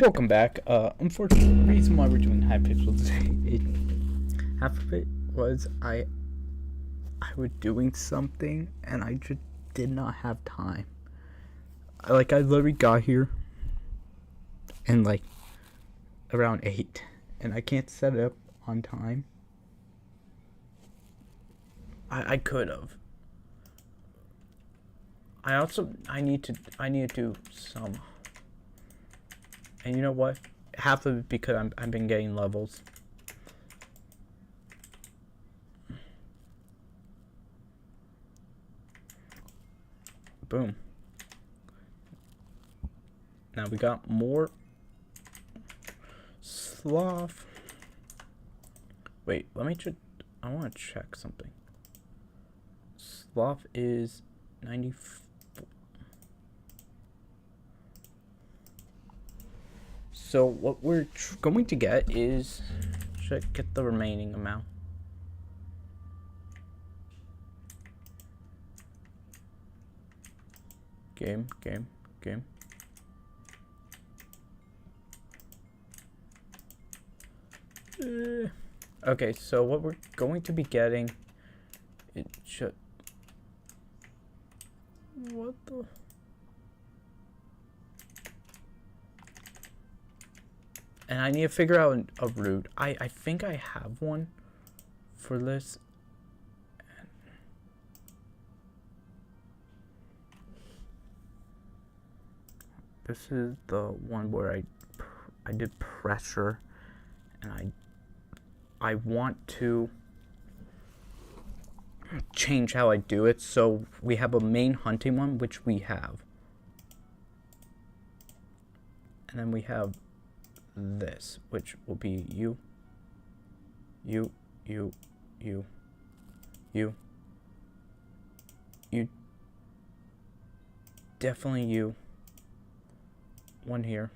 Welcome back. Unfortunately, the reason why we're doing hypixel today, half of it was I was doing something and I just did not have time. I literally got here and around 8, and I can't set it up on time. I could have. I need to do some. And you know what? Half of it because I've been getting levels. Boom. Now we got more sloth. Wait, let me just, I want to check something. Sloth is 94. So what we're going to get is, should get the remaining amount. Game. Okay, so what we're going to be getting, it should, what the? And I need to figure out a route. I think I have one for this. This is the one where I did pressure, and I want to change how I do it. So we have a main hunting one, which we have. And then we have this, which will be you, definitely you, one here,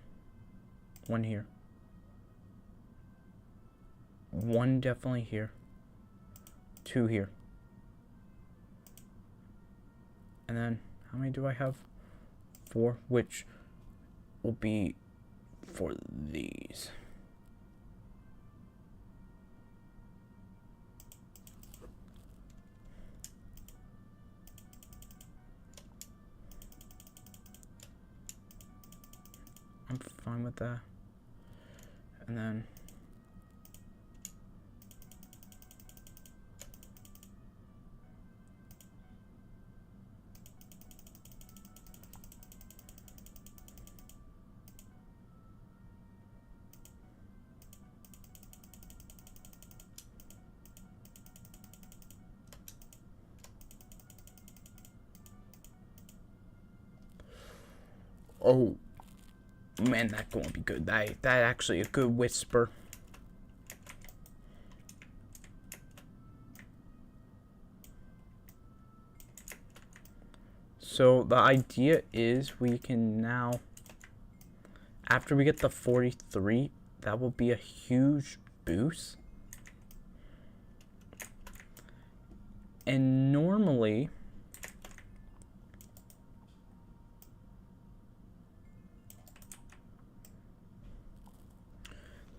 one definitely here, 2 here, and then how many do I have? 4, which will be for these. I'm fine with that. And then oh man, that's gonna be good. That actually a good whisper. So the idea is we can now, after we get the 43, that will be a huge boost. And normally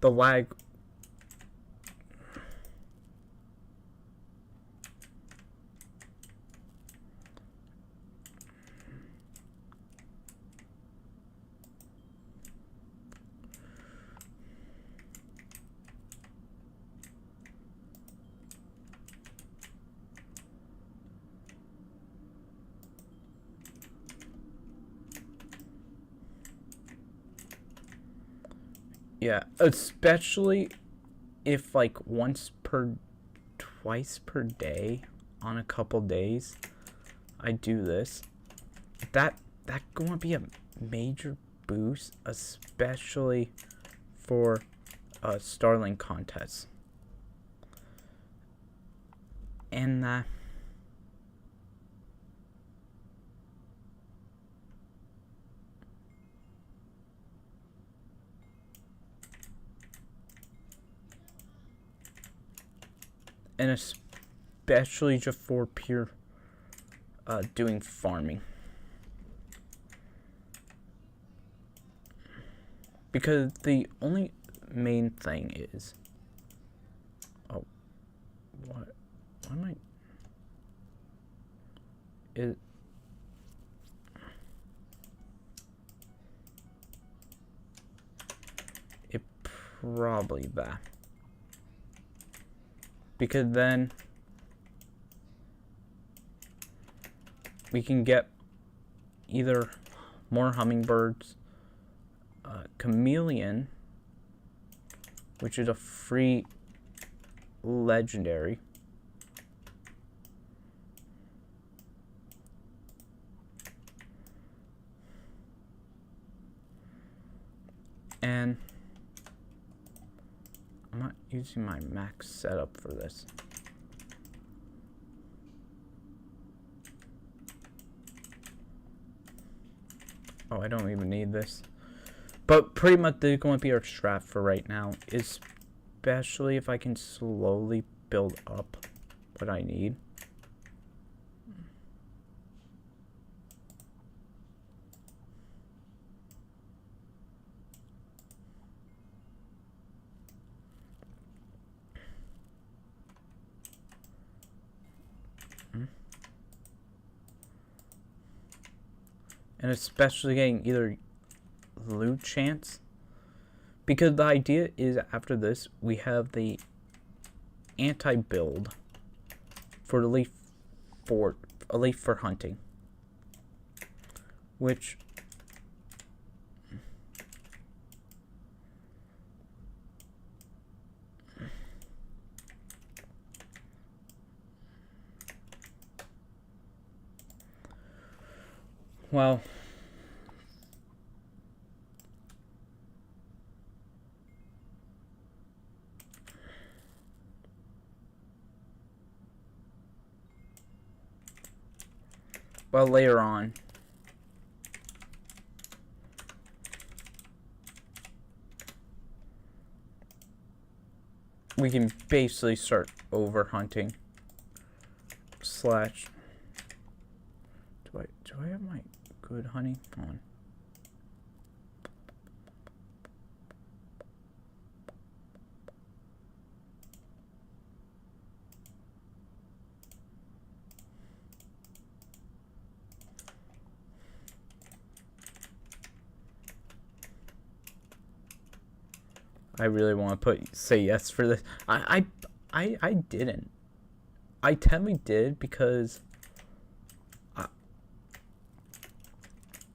the lag, yeah, especially if twice per day on a couple days I do this, that gonna be a major boost, especially for Starlink contests. And especially just for pure doing farming. Because the only main thing is... Oh. What? Why am I... It probably that. Because then we can get either more hummingbirds, chameleon, which is a free legendary, and I'm not using my max setup for this. Oh, I don't even need this. But pretty much they're going to be our strat for right now, especially if I can slowly build up what I need. And especially getting either loot chance, because the idea is after this we have the anti-build for elite for hunting, which well, later on we can basically start over hunting slash do I have my good honey on? I really want to say yes for this. I didn't. I technically did because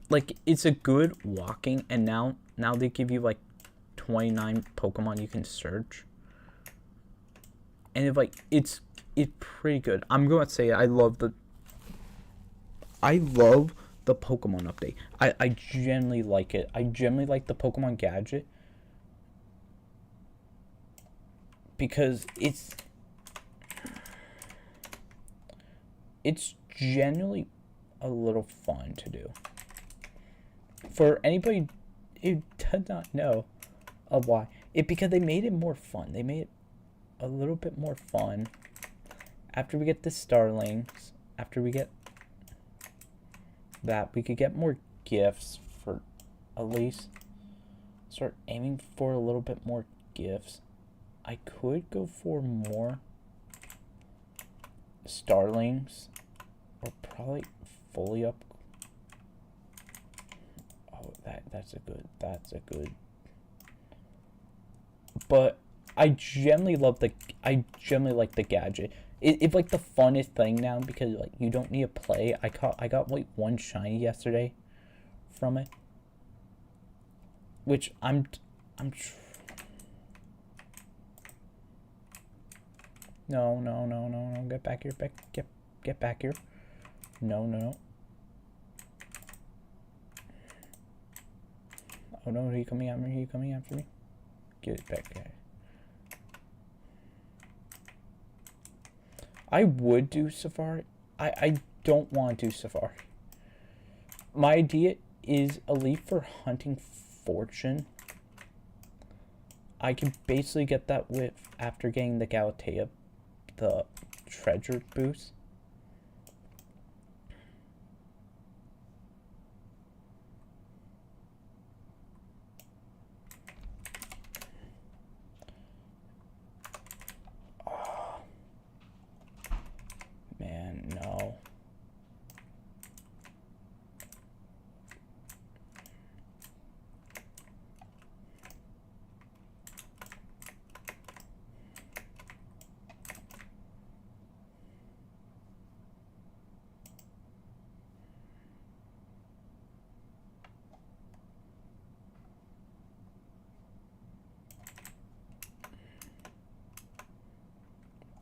like it's a good walking, and now they give you like 29 Pokemon you can search, and if like it's pretty good. I'm going to say I love the Pokemon update. I genuinely like it. I genuinely like the Pokemon gadget because it's genuinely a little fun to do. For anybody who does not know of why, because they made it more fun. They made it a little bit more fun. After we get the starlings, after we get that, we could get more gifts for at least start aiming for a little bit more gifts. I could go for more starlings, or probably fully up. Oh, that's a good. But I generally like the gadget. It's like the funnest thing now because like you don't need to play. I got like one shiny yesterday from it, which no, get back here, get back here. No. Oh no, are you coming after me? Get back here. I would do Safari. I don't want to do Safari. My idea is Elite for hunting fortune. I can basically get that with after getting the Galatea, the treasure boost.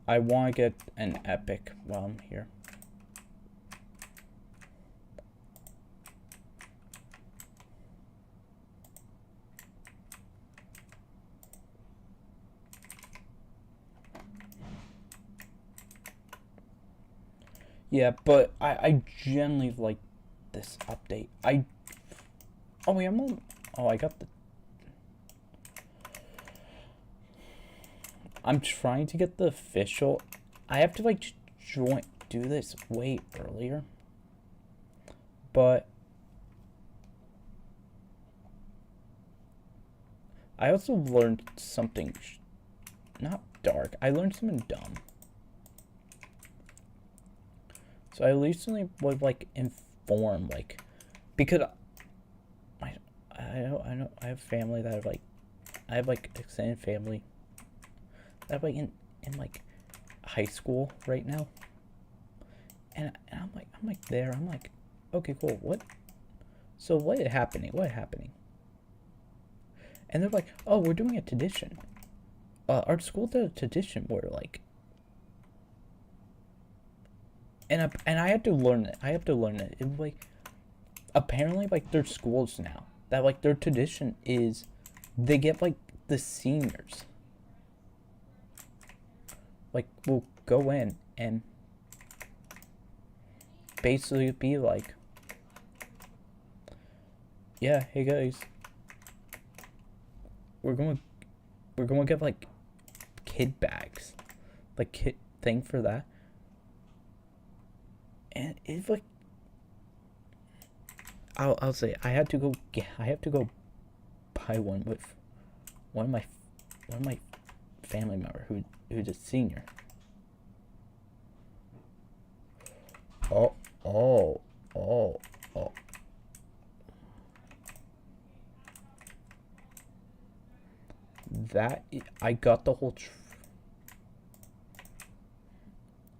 I want to get an epic while I'm here. Yeah, but I generally like this update. Oh wait, I got the... I'm trying to get the official... I have to like do this way earlier. But I also learned something not dark. I learned something dumb. So I recently was like informed, like, because I know I have family that have like, I have like extended family that have like in like high school right now, and I'm like there, I'm like, okay, cool, what? So what is happening? What is happening? And they're like, oh, we're doing a tradition. Our school did a tradition where like, and I had to learn it. I have to learn it. It was like, apparently like there's schools now that like their tradition is they get like the seniors like will go in and basically be like, yeah, hey guys, we're going to get like kid bags, like kid thing for that. And it's like, I'll say I have to go buy one with one of my family member who's a senior. Oh. That I got the whole.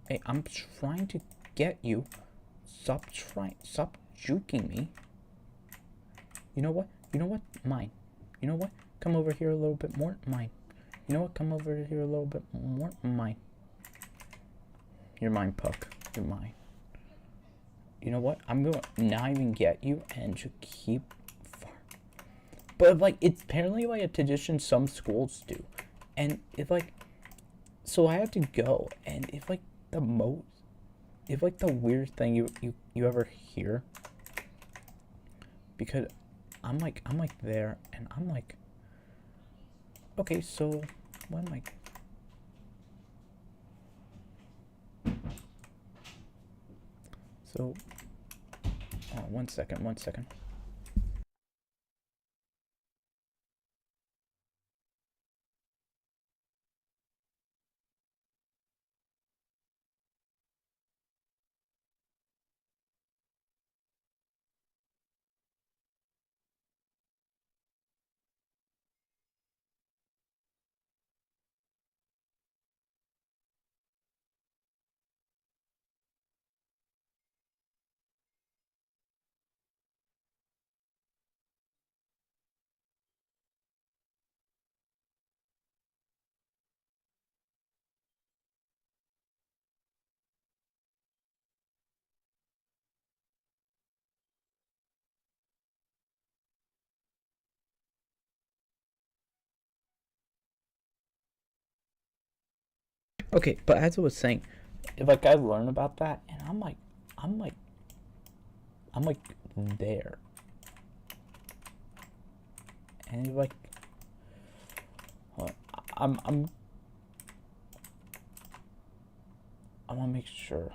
Hey, I'm trying to get you. Stop juking me. You know what? Mine. You know what? Come over here a little bit more. Mine. You know what? Come over here a little bit more. Mine. You're mine, Puck. You're mine. You know what? I'm gonna not even get you and just keep far. But like, it's apparently like a tradition some schools do, and if like, so I had to go, and if like the weird thing you ever hear, because I'm like there, and I'm like, okay, so what am I? So, oh, one second. Okay, but as I was saying, if like I learn about that, and I'm like there, and like, I'm I want to make sure.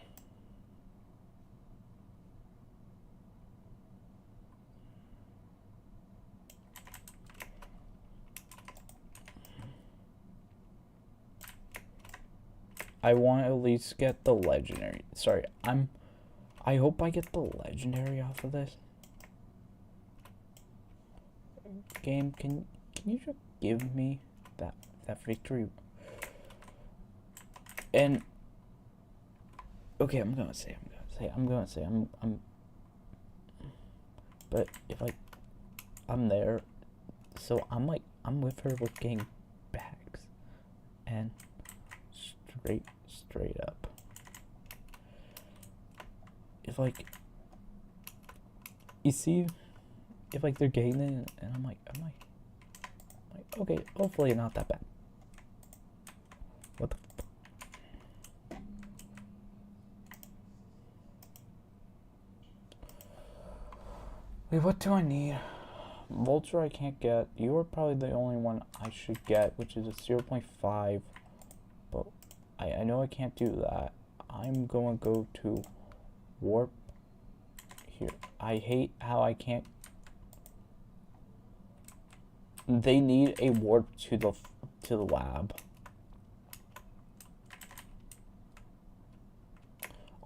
I want to at least get the legendary. Sorry, I hope I get the legendary off of this game. Can you just give me that victory? And okay, I'm gonna say. But if like I'm there, so I'm like I'm with her. We're getting bags and Straight up. If like, you see, if like they're getting it, and I'm like, okay, hopefully not that bad. What the fuck? Wait, what do I need? Vulture I can't get. You are probably the only one I should get, which is a 0.5. But I know I can't do that. I'm going to go to warp here. I hate how I can't. They need a warp to the lab.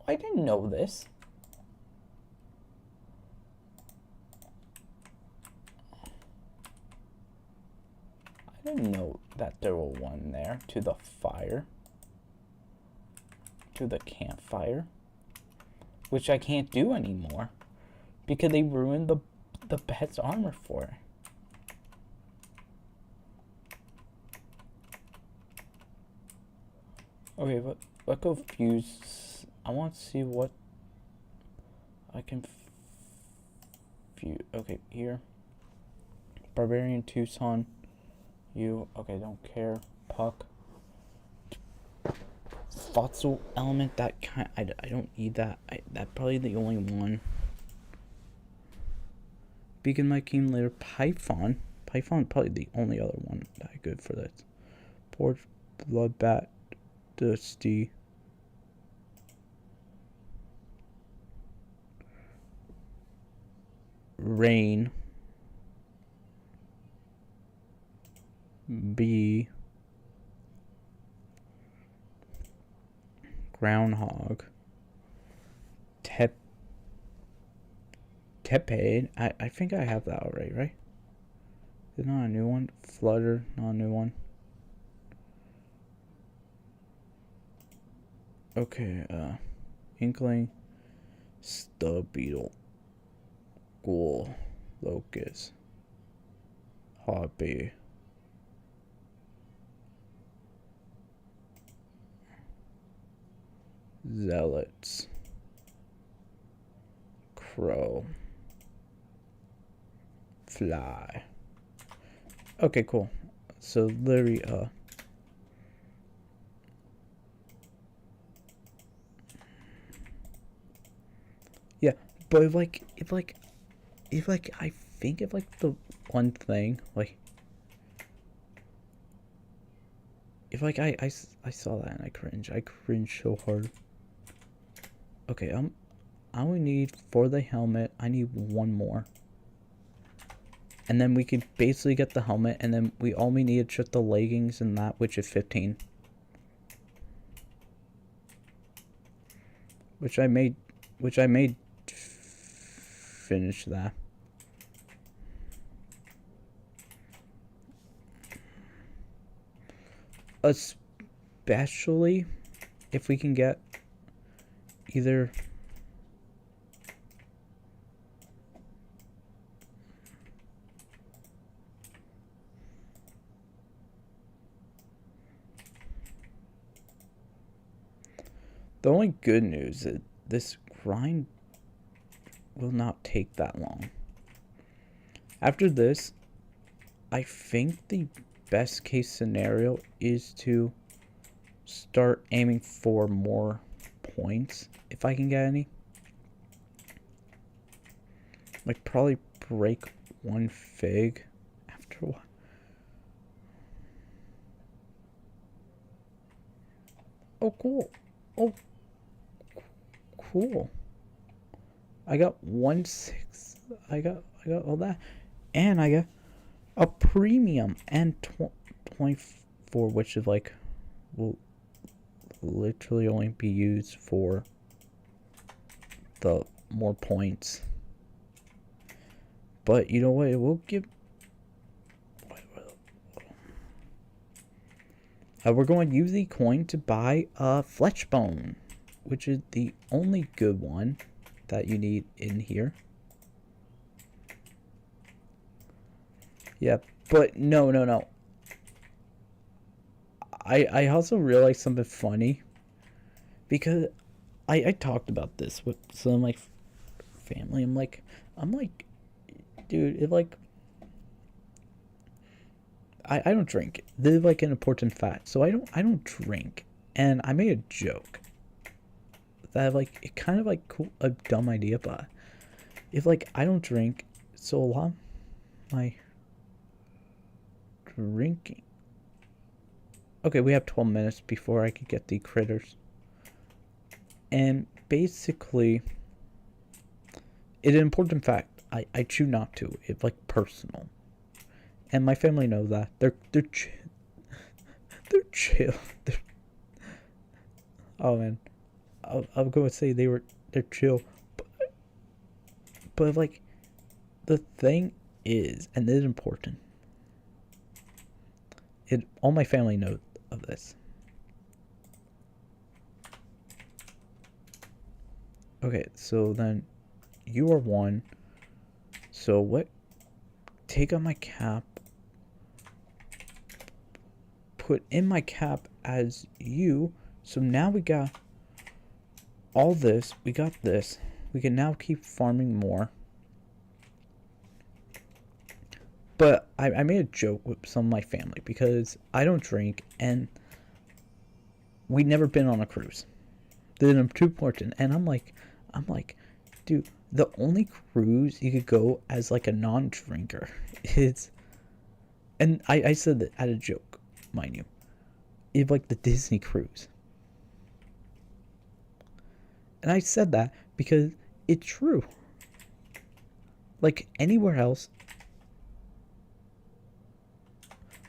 I didn't know this. I didn't know that there was one there to the fire. To the campfire. Which I can't do anymore. Because they ruined the pet's armor for it. Okay, but let's go fuse. I want to see what I can fuse. Okay, here. Barbarian Tucson. You. Okay, don't care. Puck. Fossil element. That kind. I don't need that. That's probably the only one. Beacon my keen later. Python. Python probably the only other one that good for this. Porch Bloodbat. Dusty. Rain. B. Groundhog. Tepid. I think I have that already, right? Is it not a new one? Flutter, not a new one. Okay, Inkling, Stub Beetle, Ghoul, Locust, Hobby, Zealots, Crow, Fly. Okay, cool. So literally, yeah, but if I think of like the one thing, like if like I saw that and I cringe so hard. Okay, I only need for the helmet, I need one more. And then we could basically get the helmet, and then we only need just the leggings and that, which is 15. Which I made finish that. Especially if we can get either the only good news is this grind will not take that long. After this, I think the best case scenario is to start aiming for more points if I can get any. Like probably break one fig after a while. Oh cool. Oh cool. I got 1/6. I got all that, and I got a premium and 24, which is like will literally only be used for the more points. But you know what? It will give. We're going to use the coin to buy a flesh bone, which is the only good one that you need in here. Yeah, but no. I also realized something funny. because I talked about this with some of my family. I'm like, dude, it like I don't drink. They're like an important fact. So I don't drink. And I made a joke that like it kind of like cool a dumb idea, but if like I don't drink, so a lot of my drinking. Okay, we have 12 minutes before I could get the critters. And basically, it's an important fact. I choose not to. It's like personal. And my family know that. They're they're chill. Oh man. I'm going to say they're chill. But like the thing is, and this is important. All my family knows of this. Okay, so then you are one. So what? Take out my cap. Put in my cap as you. So now we got all this. We got this. We can now keep farming more. But I made a joke with some of my family because I don't drink and we'd never been on a cruise. They're too important. And I'm like, dude, the only cruise you could go as like a non-drinker is, and I said that as a joke, mind you, it's like the Disney cruise. And I said that because it's true. Like anywhere else,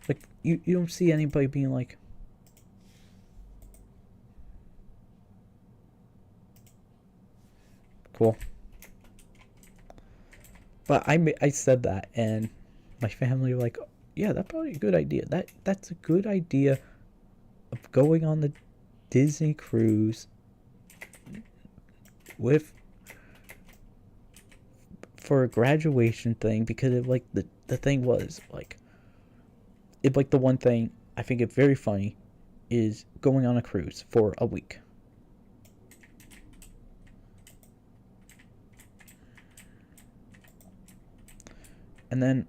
like you don't see anybody being like, cool. But I said that, and my family were like, yeah, that's probably a good idea. That's a good idea of going on the Disney cruise with for a graduation thing, because it like the thing was like it like the one thing I think it's very funny is going on a cruise for a week. And then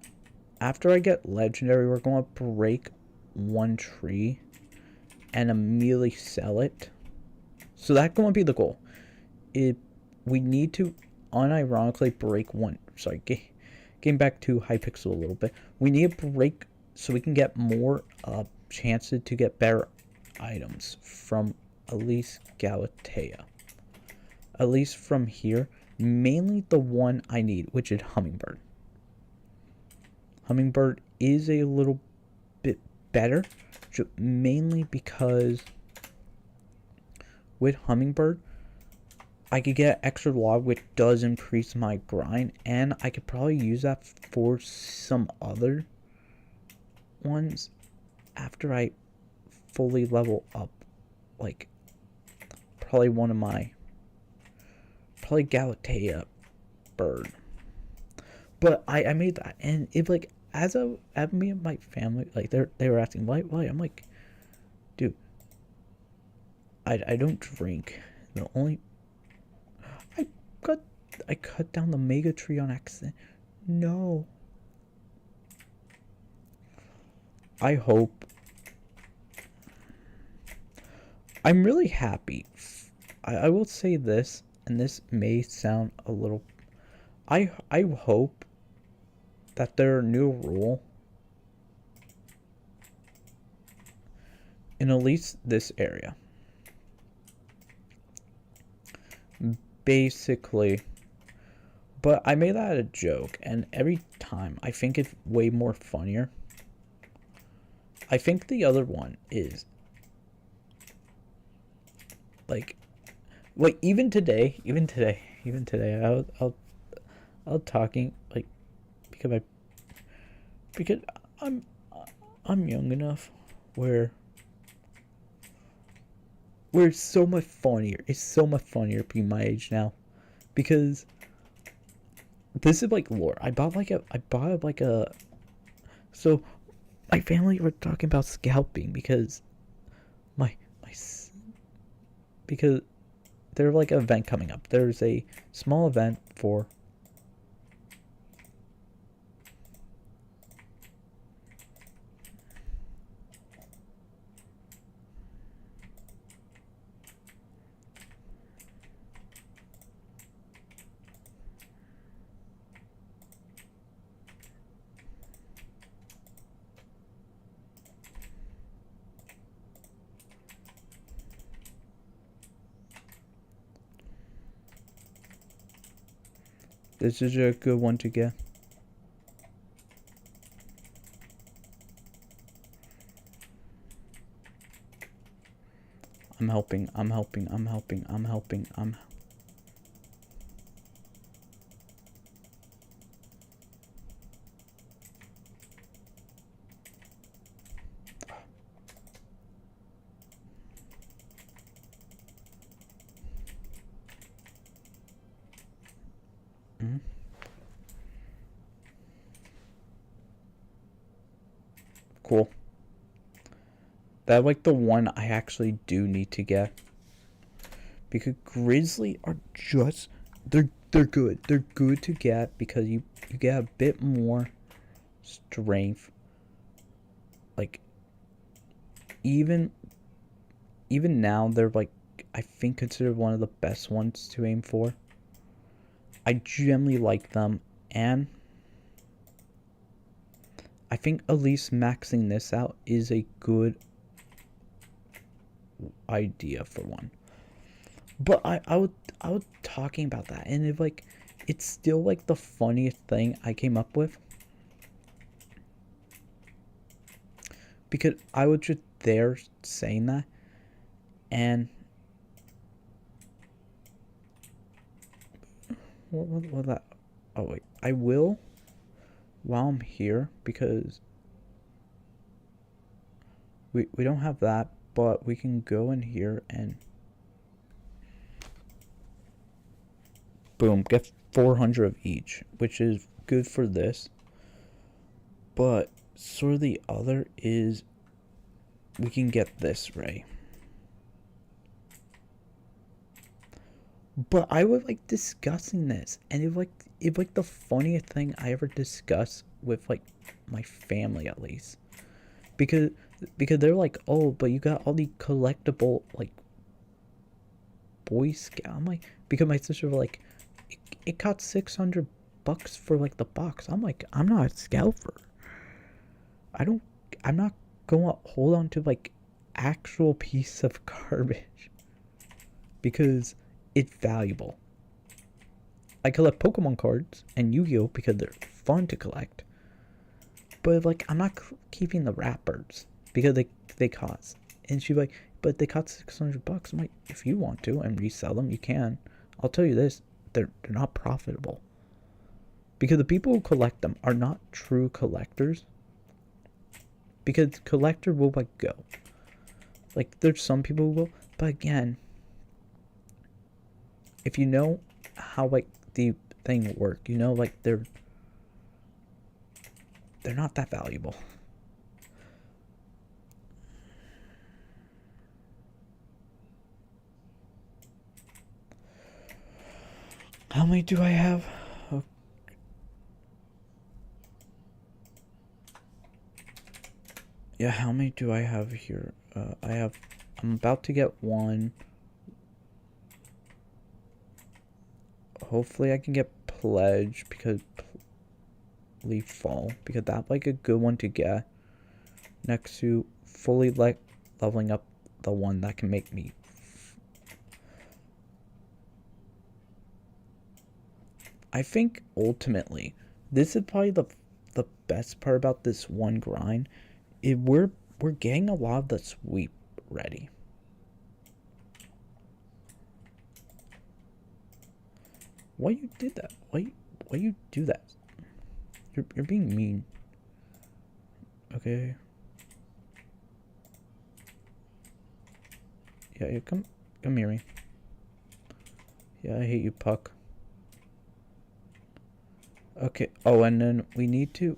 after I get legendary, we're going to break one tree and immediately sell it. So that's going to be the goal. We need to unironically break one. Sorry, getting back to hypixel a little bit. We need to break so we can get more chances to get better items from at least Galatea. At least from here. Mainly the one I need, which is Hummingbird. Hummingbird is a little bit better, mainly because with Hummingbird, I could get extra log, which does increase my grind, and I could probably use that for some other ones after I fully level up. Like, probably one of my, probably Galatea bird. But I made that, and it like, as me and my family, like they were asking why I'm like, dude, I don't drink. The only I cut down the mega tree on accident. No. I hope. I'm really happy. I will say this, and this may sound a little. I hope that their new rule in at least this area. Basically, but I made that a joke, and every time I think it's way more funnier. I think the other one is like even today I was talking like because I'm young enough where it's so much funnier. It's so much funnier being my age now, because this is like lore. I bought like a. So, my family were talking about scalping because my because there's like an event coming up. There's a small event for this is a good one to get. I'm helping. Cool. That like the one I actually do need to get. Because Grizzly are just they're good. They're good to get because you get a bit more strength. Like even now they're like I think considered one of the best ones to aim for. I generally like them, and I think at least maxing this out is a good idea for one. But I was talking about that, and it like it's still like the funniest thing I came up with, because I was just there saying that, and what that? Oh wait, I will while I'm here, because we don't have that, but we can go in here and boom, get 400 of each, which is good for this. But sort of the other is we can get this ray. But I was like discussing this, and it like the funniest thing I ever discussed with like my family, at least, because they're like, oh, but you got all the collectible like Boy Scout. I'm like, because my sister was like, it cost $600 for like the box. I'm like, I'm not a scalper. I'm not going to hold on to like actual piece of garbage because it's valuable. I collect Pokemon cards and Yu-Gi-Oh because they're fun to collect. But like, I'm not keeping the wrappers because they cost. And she's like, but they cost $600. I'm like, if you want to and resell them, you can. I'll tell you this, they're not profitable. Because the people who collect them are not true collectors. Because collector will like go. Like, there's some people who will, but again, if you know how like the thing work, you know, like they're not that valuable. How many do I have? Oh. Yeah, how many do I have here? I'm about to get one. Hopefully I can get Pledge, because Leaf Fall, because that's like a good one to get next to fully like leveling up the one that can make me I think ultimately this is probably the best part about this one grind. We're getting a lot of the sweep ready. Why you did that? Why you do that? You're being mean. Okay. Yeah, come near me. Yeah, I hate you, Puck. Okay. Oh, and then we need to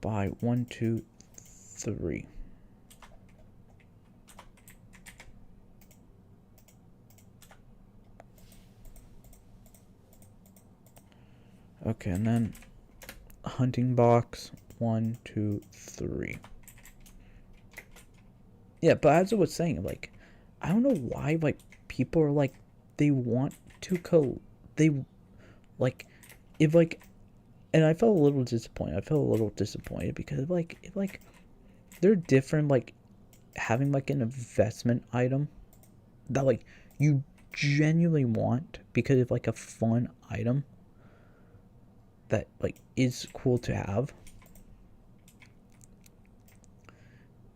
buy 1, 2, 3. Okay, and then hunting box 1, 2, 3. Yeah, but as I was saying, like, I don't know why, like, people are like, they want to they like, if like, and I felt a little disappointed because like they're different, like having like an investment item that like you genuinely want because of like a fun item that like is cool to have,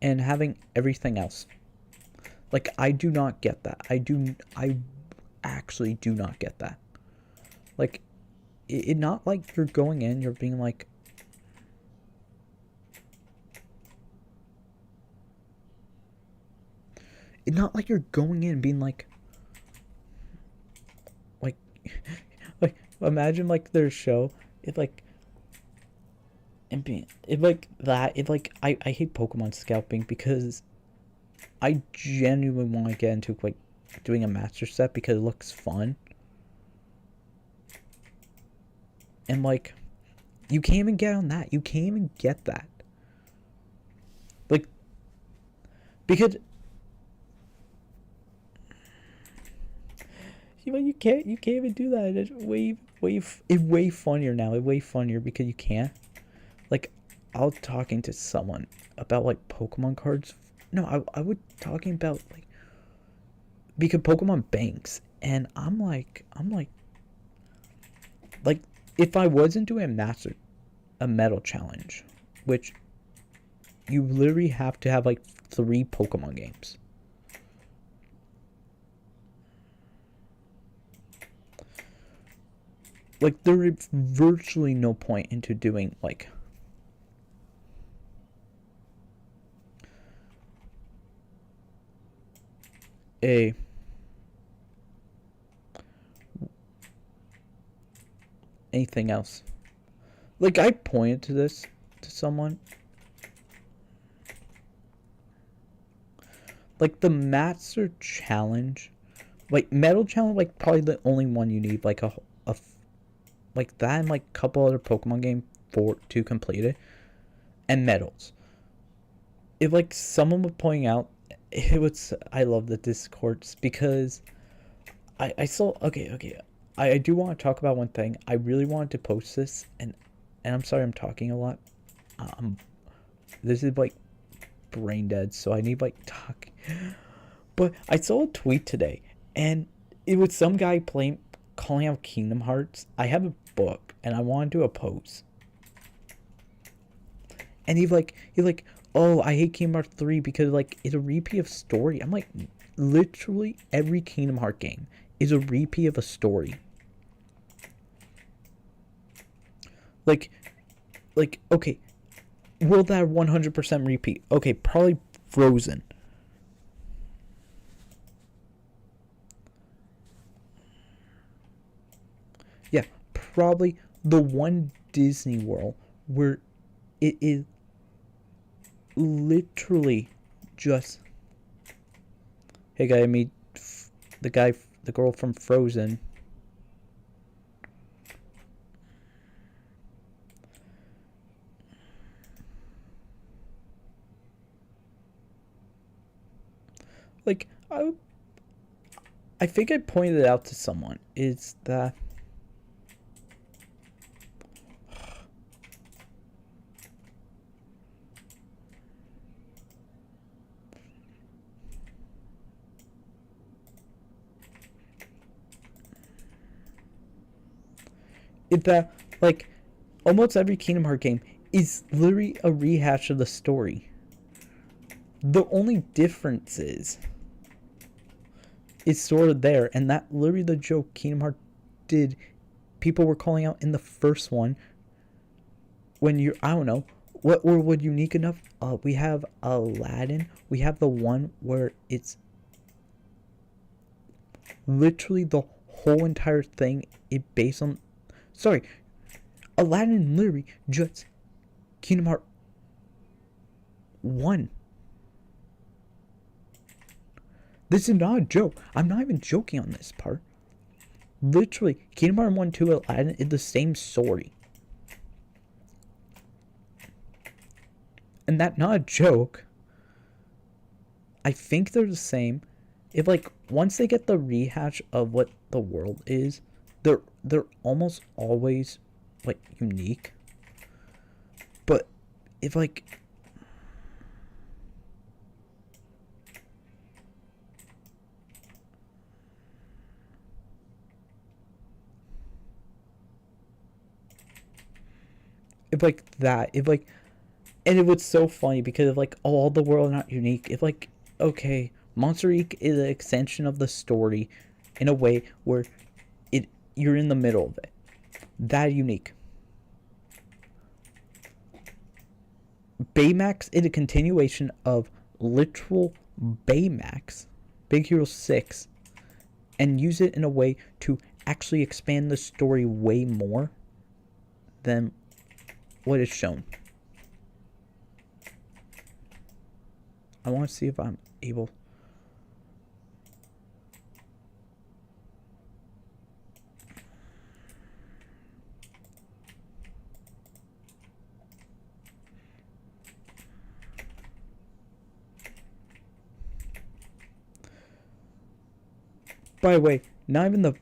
and having everything else. Like, I do not get that. I actually do not get that. Like, it not like you're going in, you're being like, it's not like you're going in being like like imagine like their show, it like, and being it like that, it like I hate Pokemon scalping because I genuinely want to get into like doing a master set because it looks fun. And like, you can't even get on that. You can't even get that. Like, because you can't even do that. It's way funnier now. It's way funnier because you can't. Like, I was talking to someone about like Pokemon cards. No, I was talking about like, because Pokemon banks, and I'm like if I wasn't doing a medal challenge, which you literally have to have like 3 Pokemon games. Like, there is virtually no point into doing like anything else. Like, I pointed to this to someone. Like, the Master Challenge, like Medal Challenge, like probably the only one you need like a like that, and like a couple other Pokemon game to complete it, and medals. If like someone was pointing out, it was, I love the Discords because I saw, okay, I do want to talk about one thing. I really wanted to post this, and I'm sorry I'm talking a lot. This is like brain dead, so I need like talk. But I saw a tweet today, and it was some guy calling out Kingdom Hearts. I have a book, and I want to do a pose. And he's like, oh, I hate Kingdom Hearts 3 because like it's a repeat of story. I'm like, literally every Kingdom Hearts game is a repeat of a story. Like, okay, will that 100% repeat? Okay, probably Frozen. Yeah, probably the one Disney World where it is literally just, hey guy, meet the girl from Frozen. Like, I think I pointed it out to someone, is that like almost every Kingdom Hearts game is literally a rehash of the story. The only difference is sort of there, and that literally the joke Kingdom Hearts did, people were calling out in the first one, when you're, I don't know, what unique enough, we have Aladdin, we have the one where it's literally the whole entire thing is based on, sorry, Aladdin literally just Kingdom Hearts 1. This is not a joke. I'm not even joking on this part. Literally, Kingdom Hearts 1, 2, Aladdin is the same story. And that, not a joke. I think they're the same. If, like, once they get the rehash of what the world is, they're almost always, like, unique. But if, like, and it was so funny because of, like, all the world not unique. If, like, okay, Monster Inc. is an extension of the story in a way where you're in the middle of it. That unique. Baymax is a continuation of literal Baymax, Big Hero 6, and use it in a way to actually expand the story way more than what is shown. I want to see if I'm able. By the way, not even the...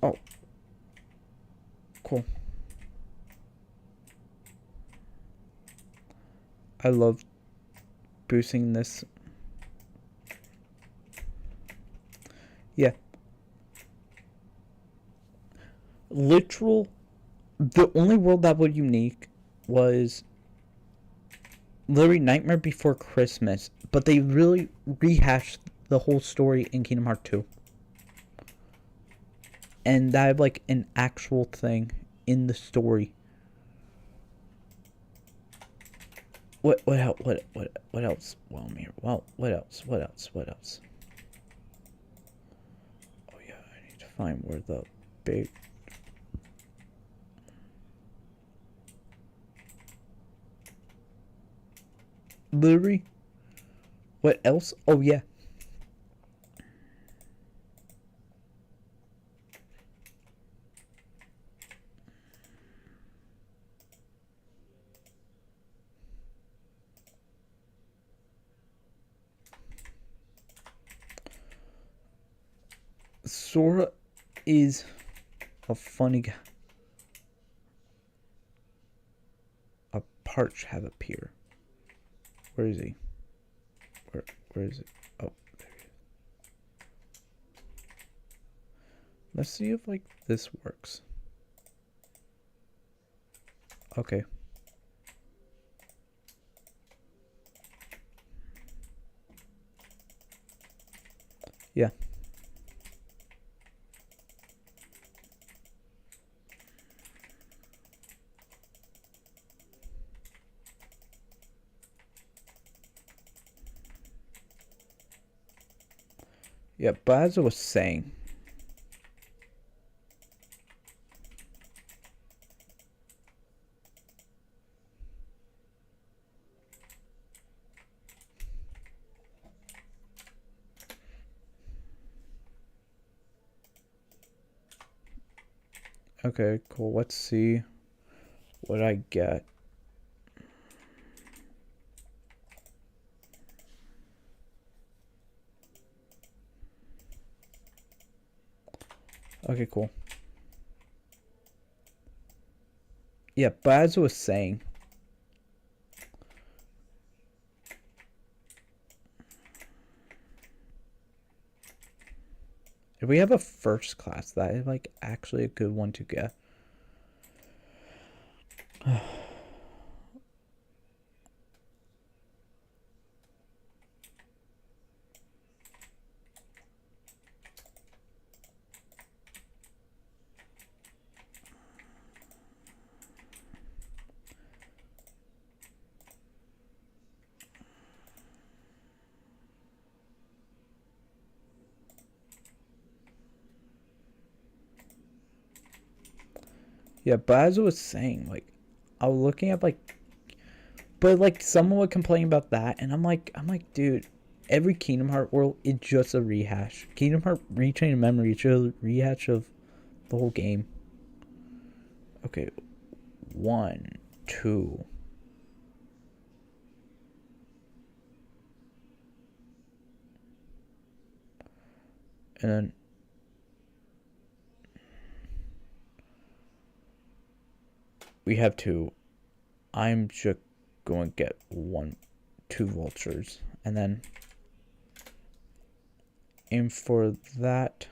Oh. Cool. I love boosting this. Yeah. Literal. The only world that was unique was literally Nightmare Before Christmas, but they really rehashed the whole story in Kingdom Hearts 2. And that had, like, an actual thing in the story. What else? What else? Well, what else? Oh yeah, I need to find where the big... Literally? What else? Oh yeah. Sora is a funny guy. A Parch have appeared. Where is he? Where is it? Oh, there he is. Let's see if, like, this works. Okay. Yeah. Yeah, but as I was saying, okay, cool. Let's see what I get. Okay, cool. Yeah, but as I was saying, if we have a first class, that is, like, actually a good one to get. Yeah, but as I was saying, like, I was looking at like, but like someone would complain about that, and I'm like, dude, every Kingdom Hearts world is just a rehash. Kingdom Hearts Retrain Memory is just a rehash of the whole game. Okay, 1, 2. And then we have 2. I'm just going to get 2 vultures, and then aim for that.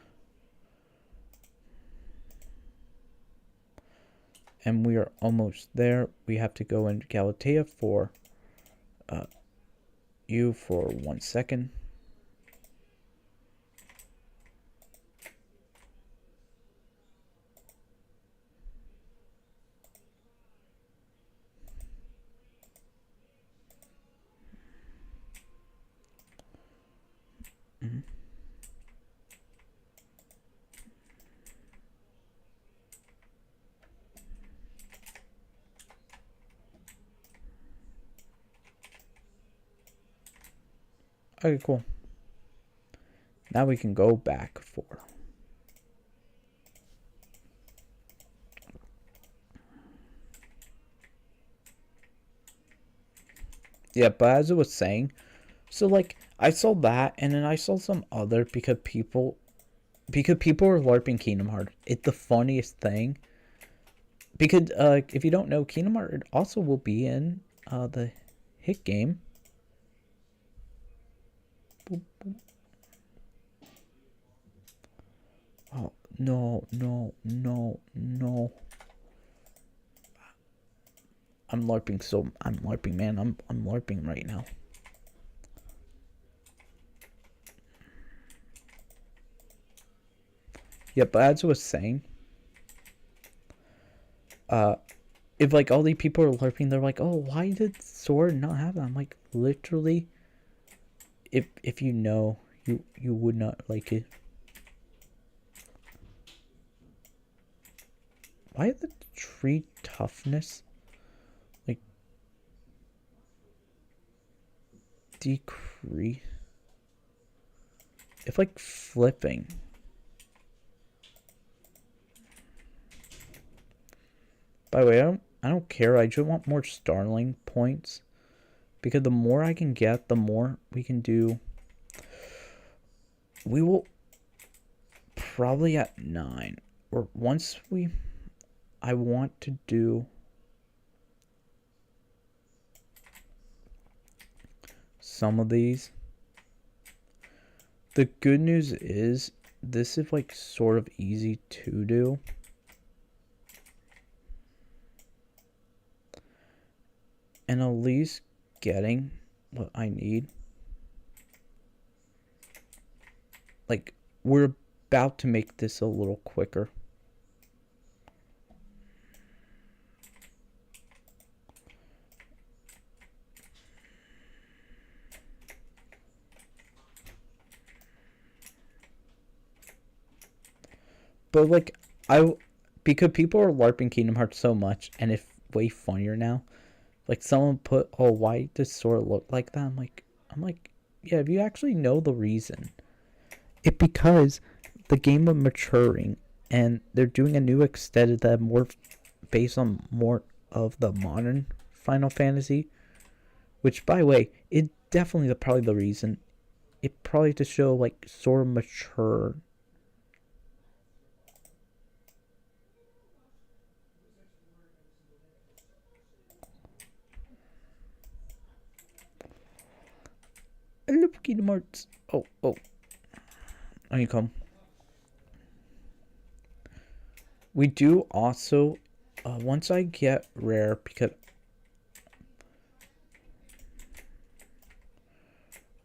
And we are almost there. We have to go in Galatea for you for 1 second. Okay, cool. Now we can go back for. Yeah, but as I was saying, so like I saw that, and then I saw some other because people were LARPing Kingdom Hearts. It's the funniest thing. Because if you don't know, Kingdom Hearts also will be in the hit game. Boop, boop. Oh no, no, no, no. I'm LARPing, man. I'm LARPing right now. Yeah, but as I was saying, if like all these people are LARPing, they're like, oh, why did Sword not have that? I'm like, literally, if you know, you would not like it. Why is the tree toughness like decrease? It's like flipping. By the way, I don't care. I just want more Starling points, because the more I can get, the more we can do. We will probably at 9, or once we. I want to do some of these. The good news is this is like sort of easy to do. And at least getting what I need. Like, we're about to make this a little quicker. But like, because people are LARPing Kingdom Hearts so much, and it's way funnier now. Like, someone put, oh, why does Sora look like that? I'm like, yeah, if you actually know the reason, it's because the game of maturing, and they're doing a new extended that more based on more of the modern Final Fantasy, which, by the way, it definitely probably the reason. It probably to show like Sora mature. I love Kingdom Hearts. Oh. I mean, come. We do also, once I get rare, because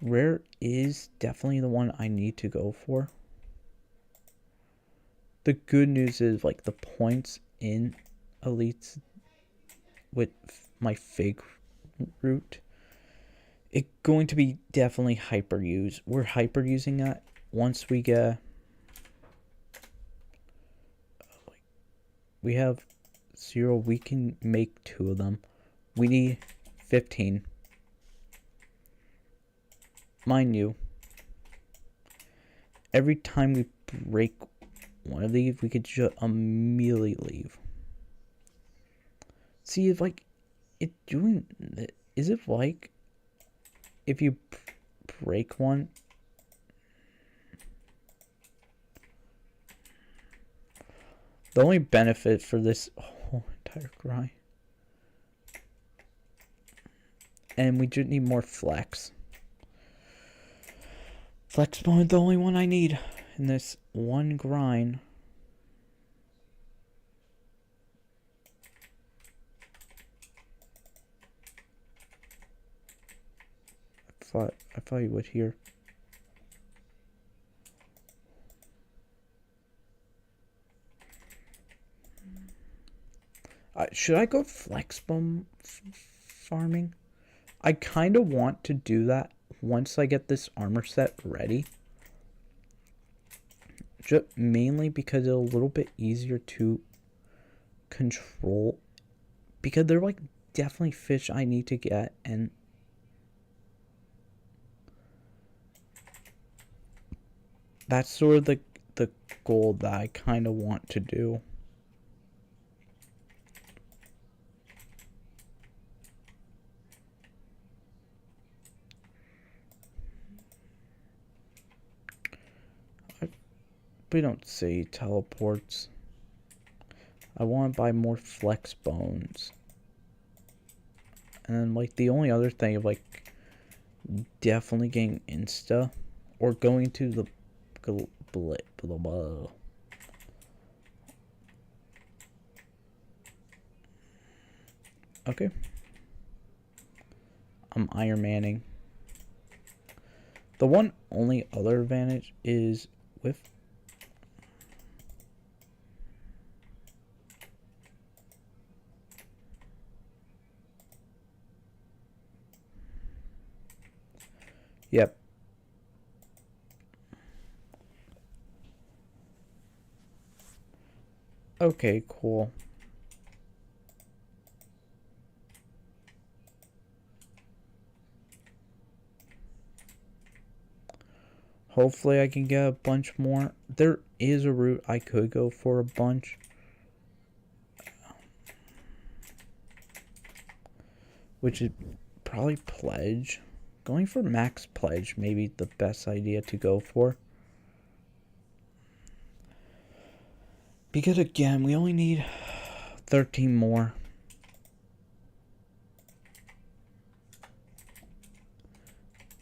rare is definitely the one I need to go for. The good news is, like, the points in Elites with my fake route, it's going to be definitely hyper used. We're hyper using that once we get. We have 0, we can make 2 of them. We need 15. Mind you, every time we break one of these, we could just immediately leave. See, if like it doing, is it like if you break one? The only benefit for this whole entire grind, and we just need more flex. Flex bone is the only one I need in this one grind. I thought you would hear. Should I go flex bone farming? I kind of want to do that once I get this armor set ready. Just mainly because it's a little bit easier to control. Because they're like definitely fish I need to get, and that's sort of the goal that I kind of want to do. We don't see teleports. I want to buy more flex bones. And then like the only other thing of like definitely getting insta or going to the okay. I'm Iron Manning. The one only other advantage is with yep. Okay, cool. Hopefully I can get a bunch more. There is a route I could go for a bunch. Which is probably pledge. Going for max pledge may be the best idea to go for. Because again, we only need 13 more.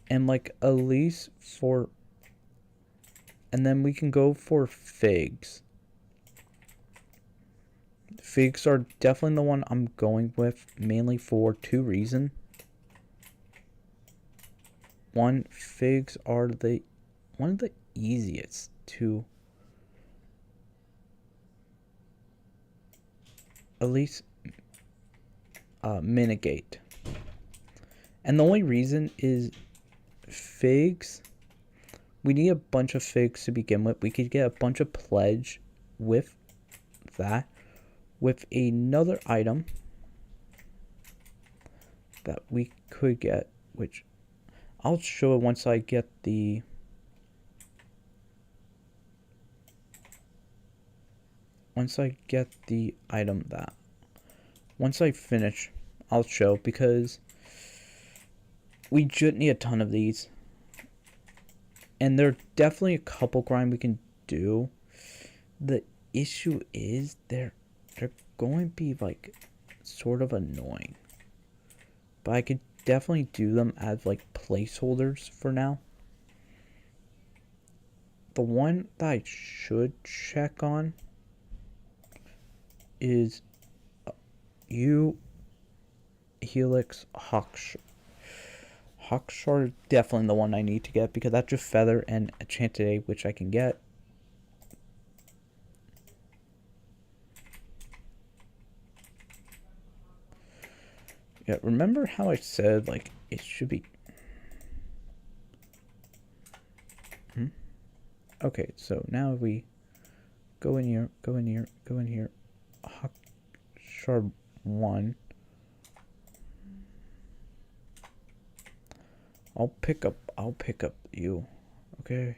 And like at least for, and then we can go for figs. Figs are definitely the one I'm going with, mainly for 2 reasons. One, figs are one of the easiest to at least mitigate. And the only reason is figs, we need a bunch of figs to begin with. We could get a bunch of pledge with that, with another item that we could get, which I'll show it once I get the item that once I finish I'll show, because we just need a ton of these. And there are definitely a couple grind we can do. The issue is they're going to be like sort of annoying. But I could definitely do them as like placeholders for now. The one that I should check on is Helix Hawkshot. Hawkshot is definitely the one I need to get, because that's just feather and enchanted egg, which I can get. Yeah, remember how I said like it should be. Okay, so now we go in here, go in here, go in here. shard 1. I'll pick up you. Okay.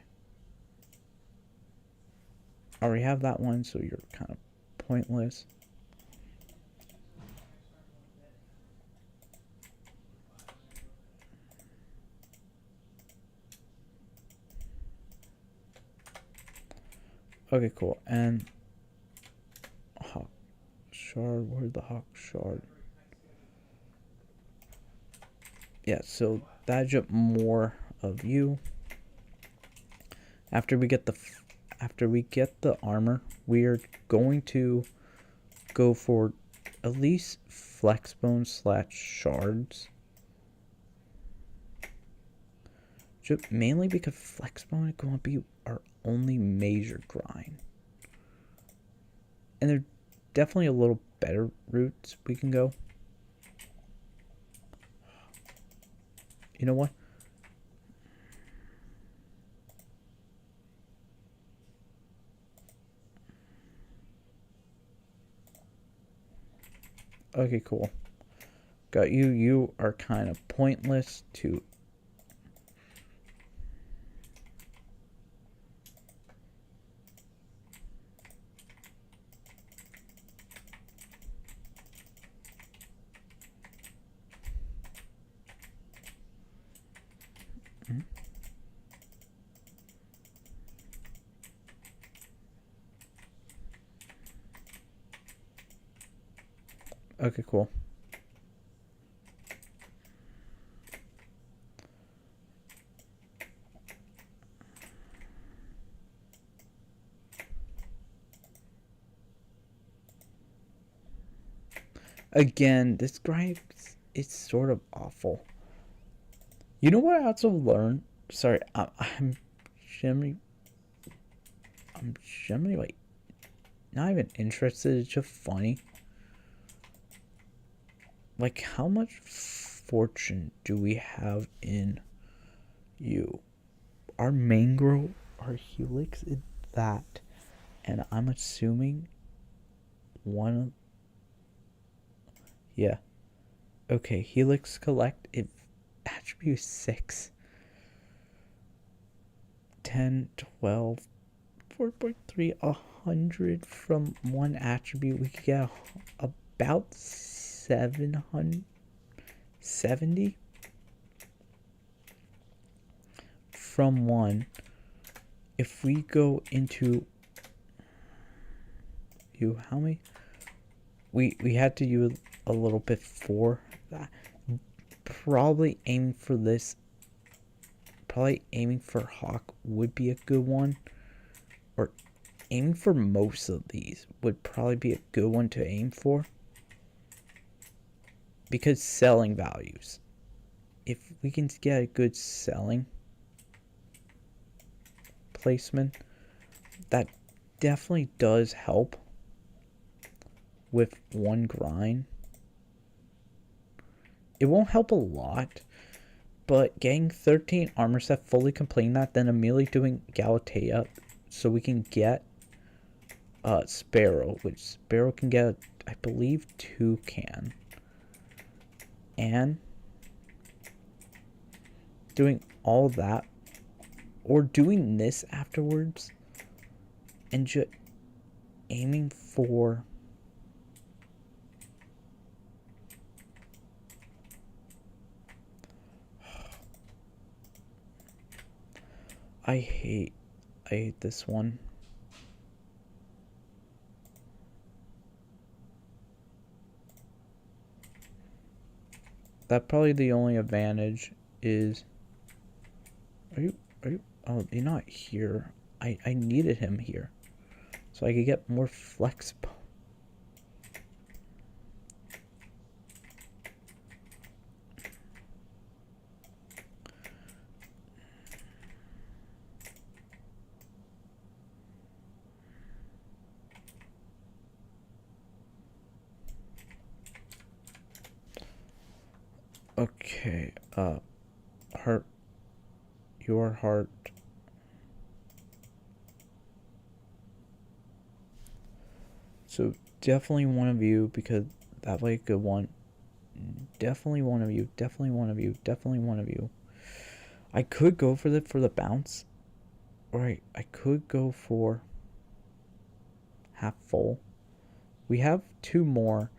I already have that one, so you're kind of pointless. Okay, cool. And hawk shard, where's the hawk shard? Yeah, so that's just more of you. After we get the armor, we're going to go for at least flexbone / shards. Just mainly because flexbone is going to be our only major grind. And there's definitely a little better routes we can go. You know what? Okay, cool. Got you. You are kind of pointless to... Okay, cool. Again, this grind is sort of awful. You know what I also learned? Sorry, I'm generally like not even interested. It's just funny. Like, how much fortune do we have in you? Our mangrove, our helix is that, and I'm assuming one. Yeah. Okay, helix collect it attribute 6. 10, 12, 4.3, 100 from one attribute. We could get about 770 from one. If we go into you, how many? We had to use a little bit for that. Probably aiming for this. Probably aiming for hawk would be a good one. Or aiming for most of these would probably be a good one to aim for. Because selling values. If we can get a good selling placement, that definitely does help with one grind. It won't help a lot, but getting 13 armor set, fully completing that, then immediately doing Galatea so we can get Sparrow, which Sparrow can get, I believe, 2 can. And doing all that, or doing this afterwards, and just aiming for I hate this one. That probably the only advantage is are you oh, you're not here. I needed him here so I could get more flexible. Okay, heart, your heart. So definitely one of you, because that way a good one. Definitely one of you. Definitely one of you. Definitely one of you. I could go for the bounce. Or I could go for half full. We have 2 more,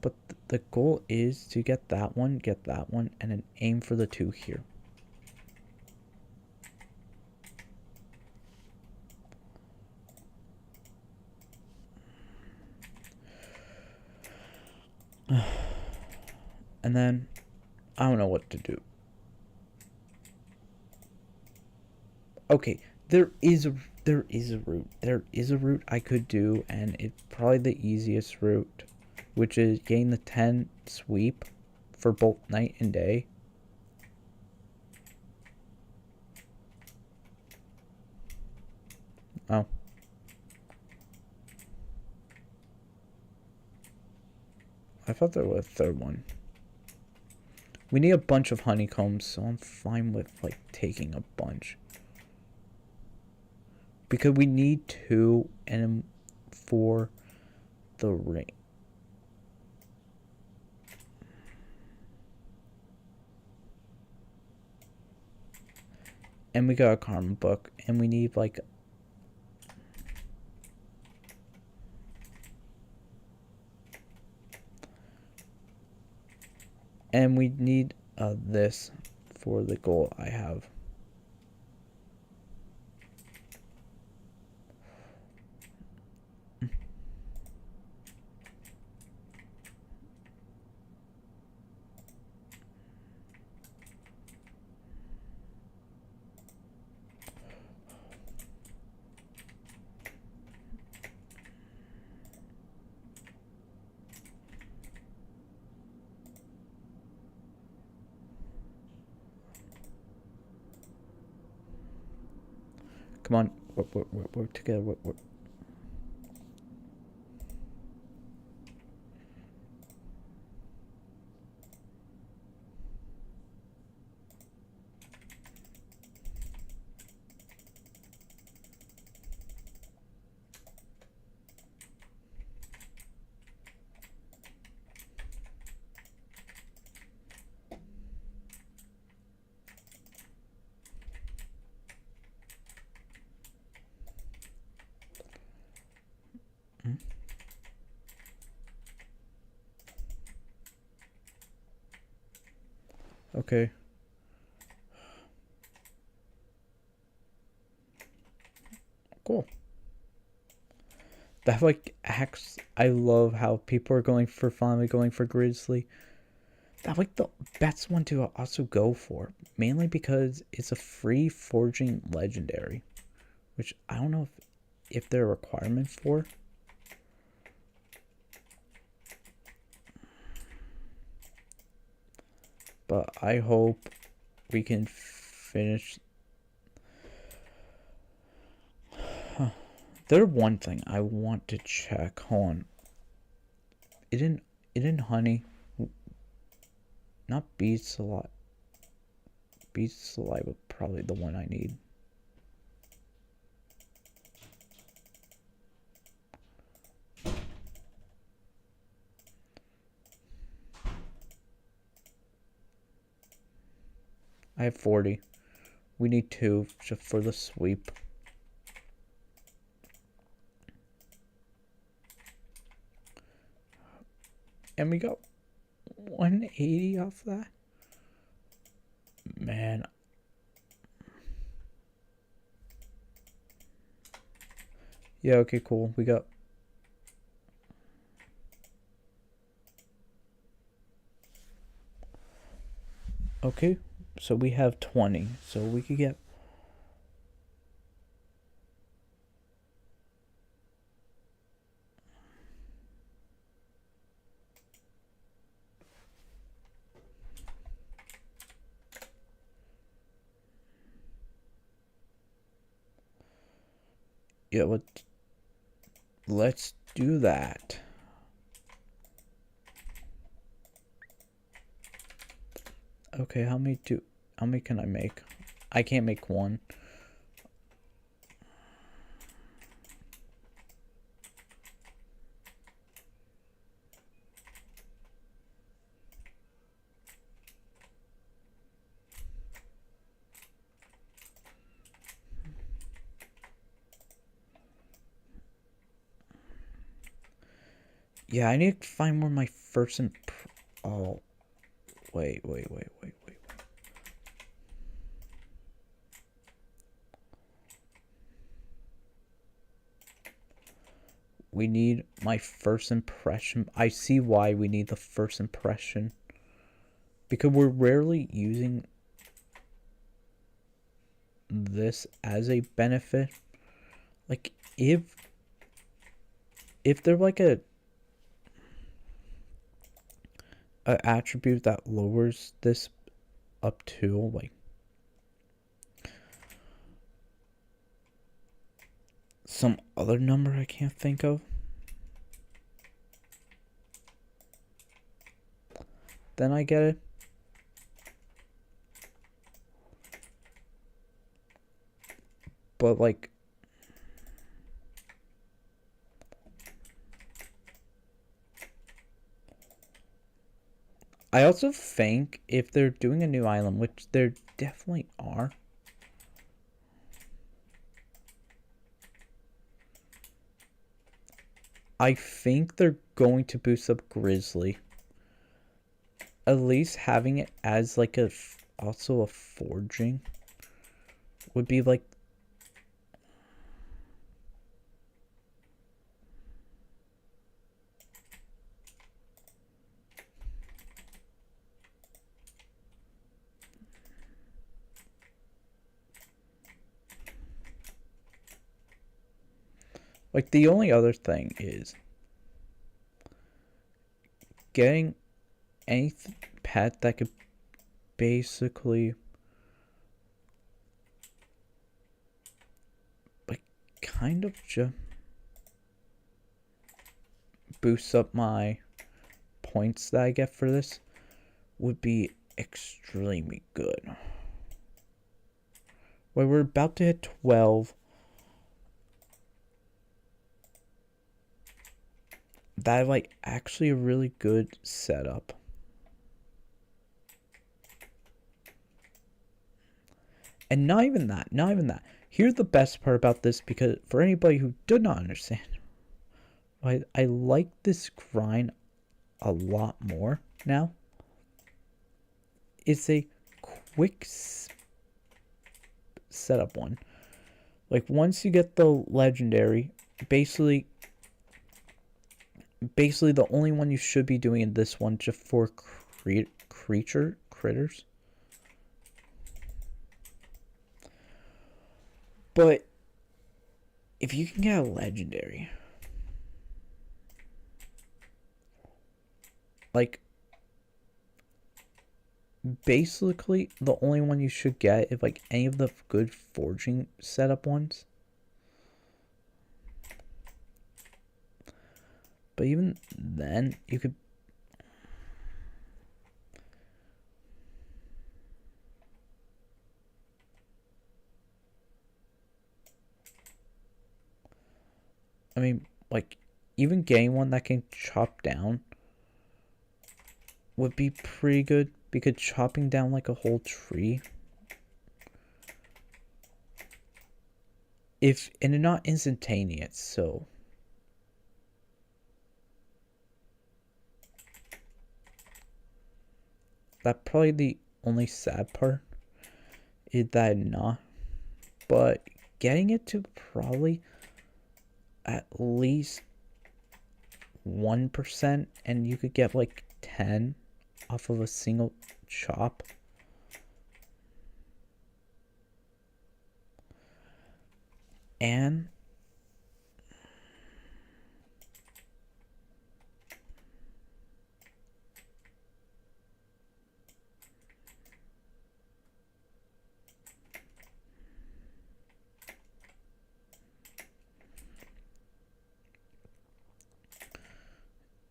but the goal is to get that one, and then aim for the 2 here. And then I don't know what to do. Okay, there is a route. There is a route I could do, and it's probably the easiest route, which is gain the 10 sweep for both night and day. Oh. I thought there was a third one. We need a bunch of honeycombs, so I'm fine with like taking a bunch. Because we need 2 and for the ring. And we got a karma book, and we need like and we need this for the goal I have. Come on, we're together. We're. Okay. Cool. That like acts. I love how people are finally going for Grizzly. That like the best one to also go for, mainly because it's a free forging legendary, which I don't know if there are requirements for. But I hope we can finish. There's one thing I want to check. Hold on. It didn't honey. Not beast saliva. Beast saliva probably the one I need. I have 40. We need 2 just for the sweep. And we got 180 off that. Man. Yeah, okay, cool. We got. Okay, so we have 20. So we could get. Yeah, let's do that. Okay, how many can I make? I can't make 1. Yeah, I need to find where my first oh, wait. We need my first impression. I see why we need the first impression. Because we're rarely using this as a benefit. Like, if they're like a attribute that lowers this up to, like, some other number I can't think of, then I get it. But, like, I also think if they're doing a new island, which there definitely are, I think they're going to boost up Grizzly. At least having it as like also a forging would be like, the only other thing is getting any pet that could basically like kind of just boost up my points that I get for this would be extremely good. Well, we're about to hit 12. That like actually a really good setup. And not even that. Here's the best part about this, because for anybody who did not understand, I like this grind a lot more now. It's a quick setup one. Like, once you get the legendary, basically the only one you should be doing in this one just for critters. But if you can get a legendary, like, basically the only one you should get if like any of the good forging setup ones. But even then, you could... I mean, like, even getting one that can chop down would be pretty good, because chopping down like a whole tree, and it's not instantaneous, so that's probably the only sad part, is that not. But getting it to probably at least 1%, and you could get like 10 off of a single chop. And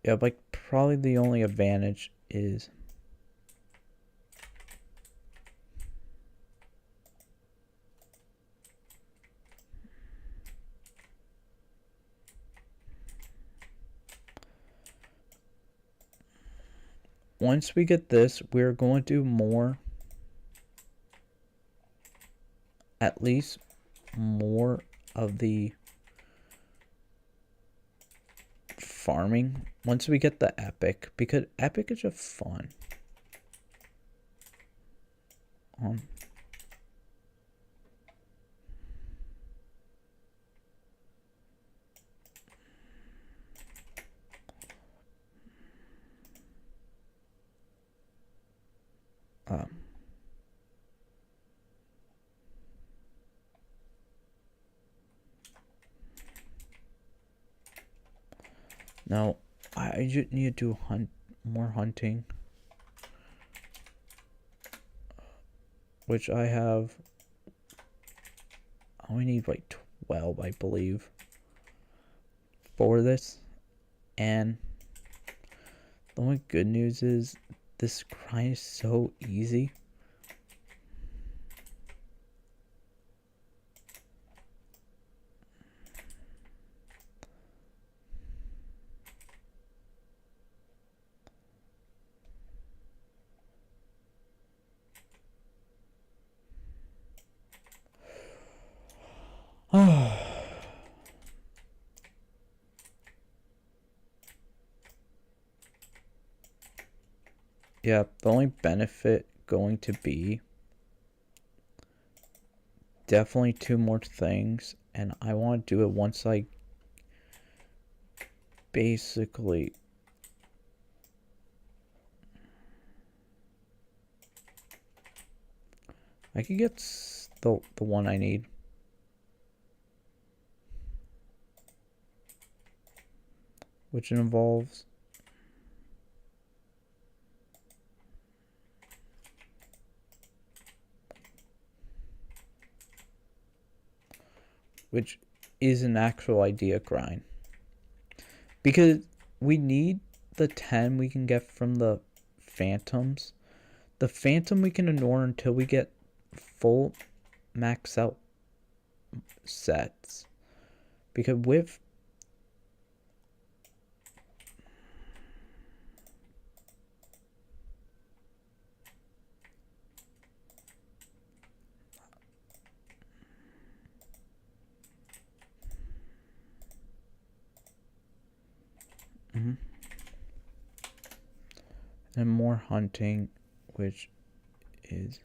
yeah, like, probably the only advantage is once we get this, we're going to do more, at least more of the farming once we get the epic, because epic is just fun. Now, I just need to hunt more hunting, which I have. I only need like 12, I believe, for this. And the only good news is this grind is so easy. Yeah, the only benefit going to be definitely 2 more things, and I want to do it once I basically I could get the one I need. Which involves which is an actual idea grind. Because we need the 10 we can get from the phantoms. The phantom we can ignore until we get full max out sets. Because with and more hunting, which is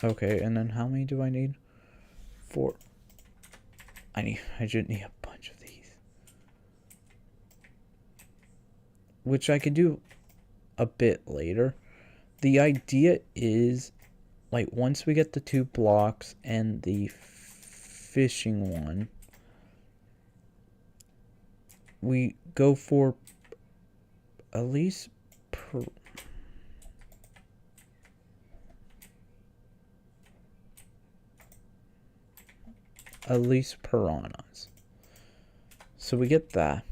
okay. And then how many do I need? 4. I just need a bunch of these, which I could do a bit later. The idea is, like, once we get the 2 blocks and the fishing one, we go for at least piranhas. So we get that.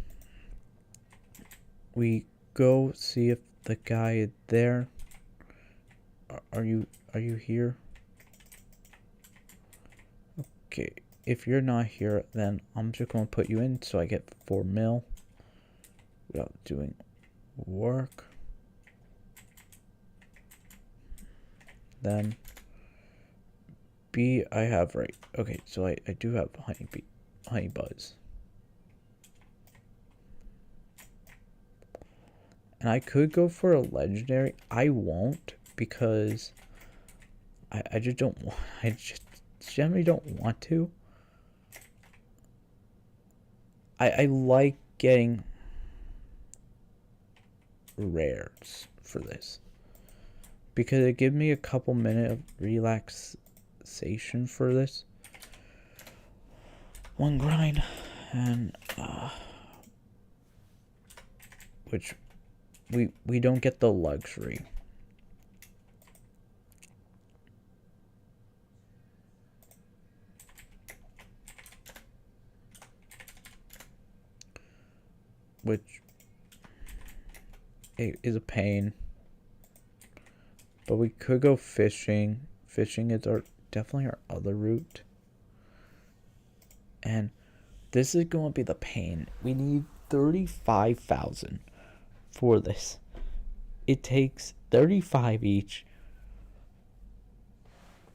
We go see if the guy is there. Are you here? Okay, if you're not here, then I'm just gonna put you in so I get 4 mil without doing work. Then B I have right. Okay, so I do have honey buzz. And I could go for a legendary. I won't because I just don't want. I just generally don't want to. I like getting rares for this because it gives me a couple minutes of relaxation for this one grind, and which we don't get the luxury. Which is a pain. But we could go fishing. Fishing is definitely our other route. And this is going to be the pain. We need 35,000 for this. It takes 35 each.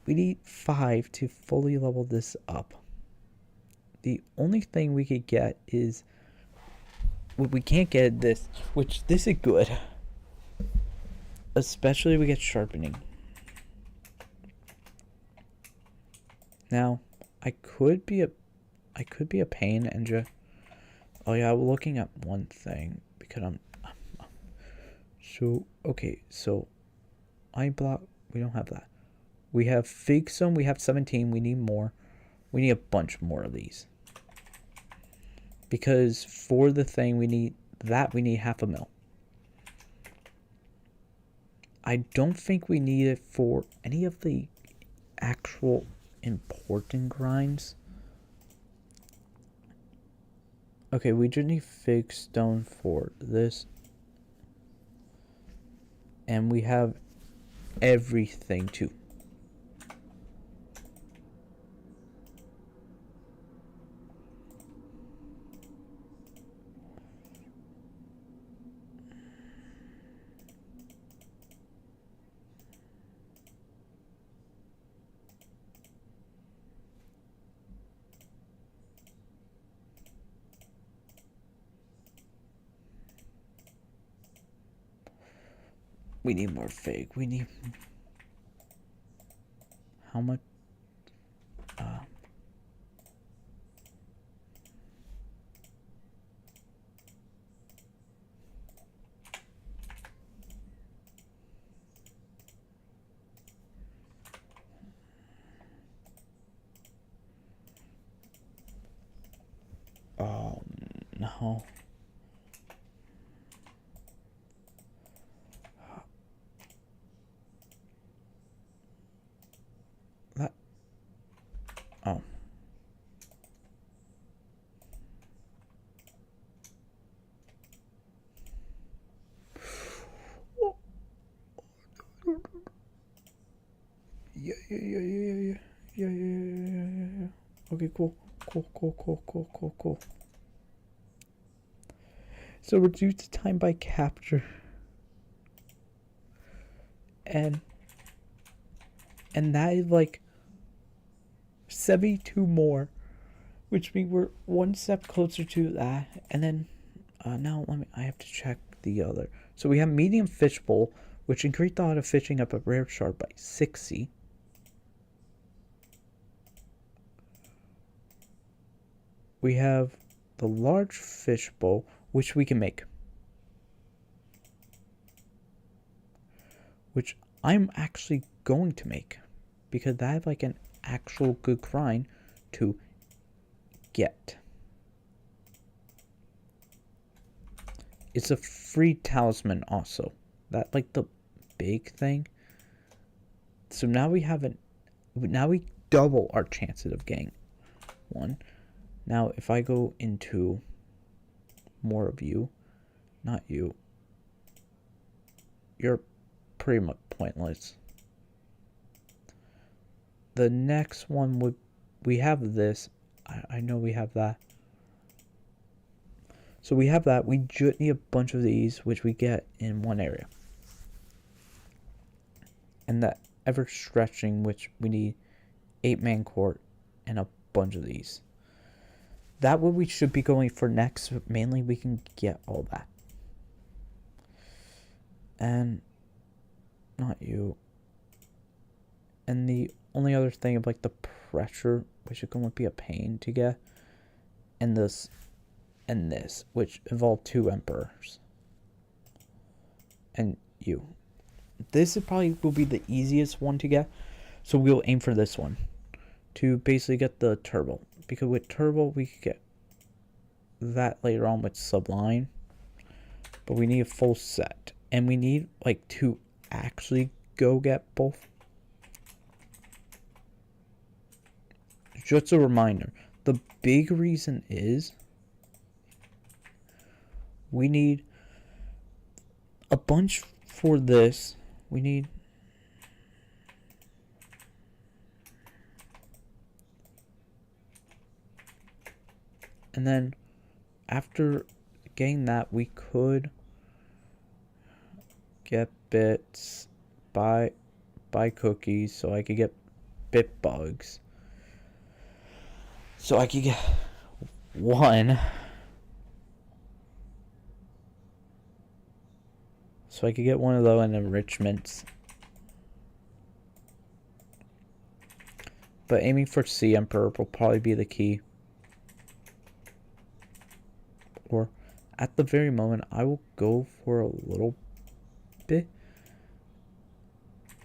We need 5 to fully level this up. The only thing we could get is, well, we can't get this, which this is good. Especially if we get sharpening. Now, I could be a pain and just, oh yeah, we're looking at one thing because I'm so okay. So, I block. We don't have that. We have fig stone. We have 17. We need more. We need a bunch more of these. Because for the thing we need that, we need 500,000. I don't think we need it for any of the actual important grinds. Okay, we just need fig stone for this. And we have everything too. We need more fig. We need... How much? Oh, no. That... Oh. Yeah. Okay, cool. Cool. So reduce the time by capture. And that is like 72 more, which means we're one step closer to that. And then now I have to check the other. So we have medium fish bowl, which increased the odds of fishing up a rare shark by 60. We have the large fish bowl, which we can make, which I'm actually going to make because I have like an actual good grind to get. It's a free talisman also. That like the big thing. So now we have now we double our chances of getting one. Now if I go into more of you, not you, you're pretty much pointless. The next one would, we have this. I know we have that. So we have that. We just need a bunch of these, which we get in one area. And that ever stretching, which we need 8-man court and a bunch of these. That what we should be going for next. Mainly we can get all that. And not you. And the only other thing of like the pressure, which is going to be a pain to get. And this and this, which involve 2 emperors. And you. This is probably will be the easiest one to get. So we'll aim for this one. To basically get the turbo. Because with turbo we could get that later on with sublime. But we need a full set. And we need like to actually go get both. Just a reminder. The big reason is we need a bunch for this. We need And then after getting that, we could get bits, buy cookies, so I could get bit bugs. So I could get one. So I could get one of those enrichments. But aiming for Sea Emperor will probably be the key. Or at the very moment, I will go for a little bit.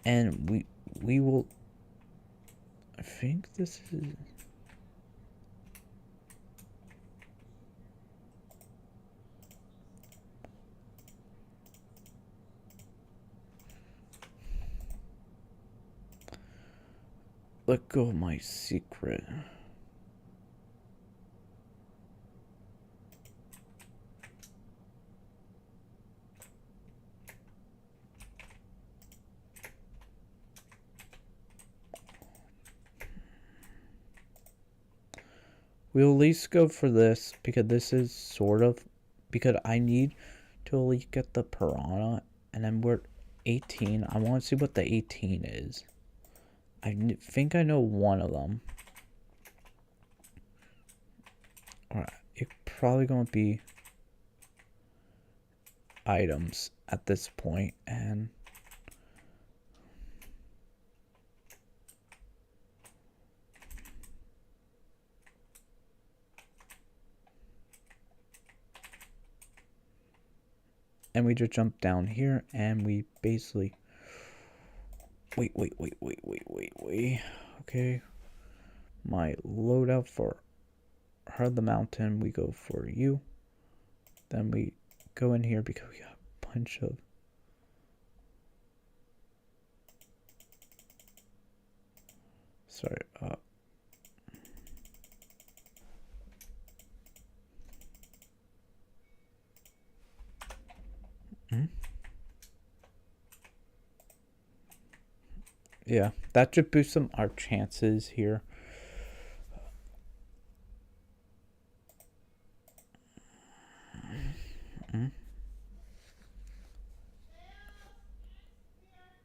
And we will... I think this is... Let go of my secret. We'll at least go for this, because this is sort of... Because I need to at least get the piranha, and then we're 18. I want to see what the 18 is. I think I know one of them. Alright, it's probably going to be items at this point, and we just jump down here, and we basically... Wait. Okay. My loadout for Heart the Mountain, we go for you. Then we go in here because we got a bunch of... Sorry, Yeah, that should boost our chances here.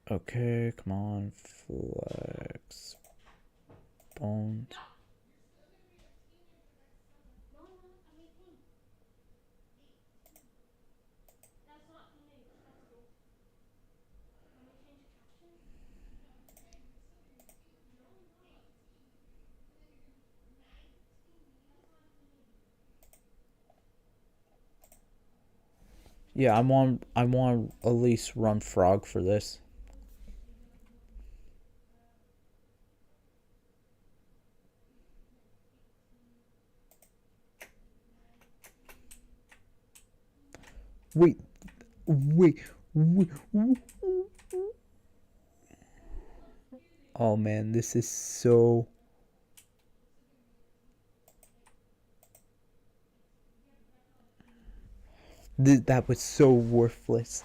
Okay, come on, flex. Bones. Yeah, I want at least run frog for this. Wait. Oh man, this is so... That was so worthless.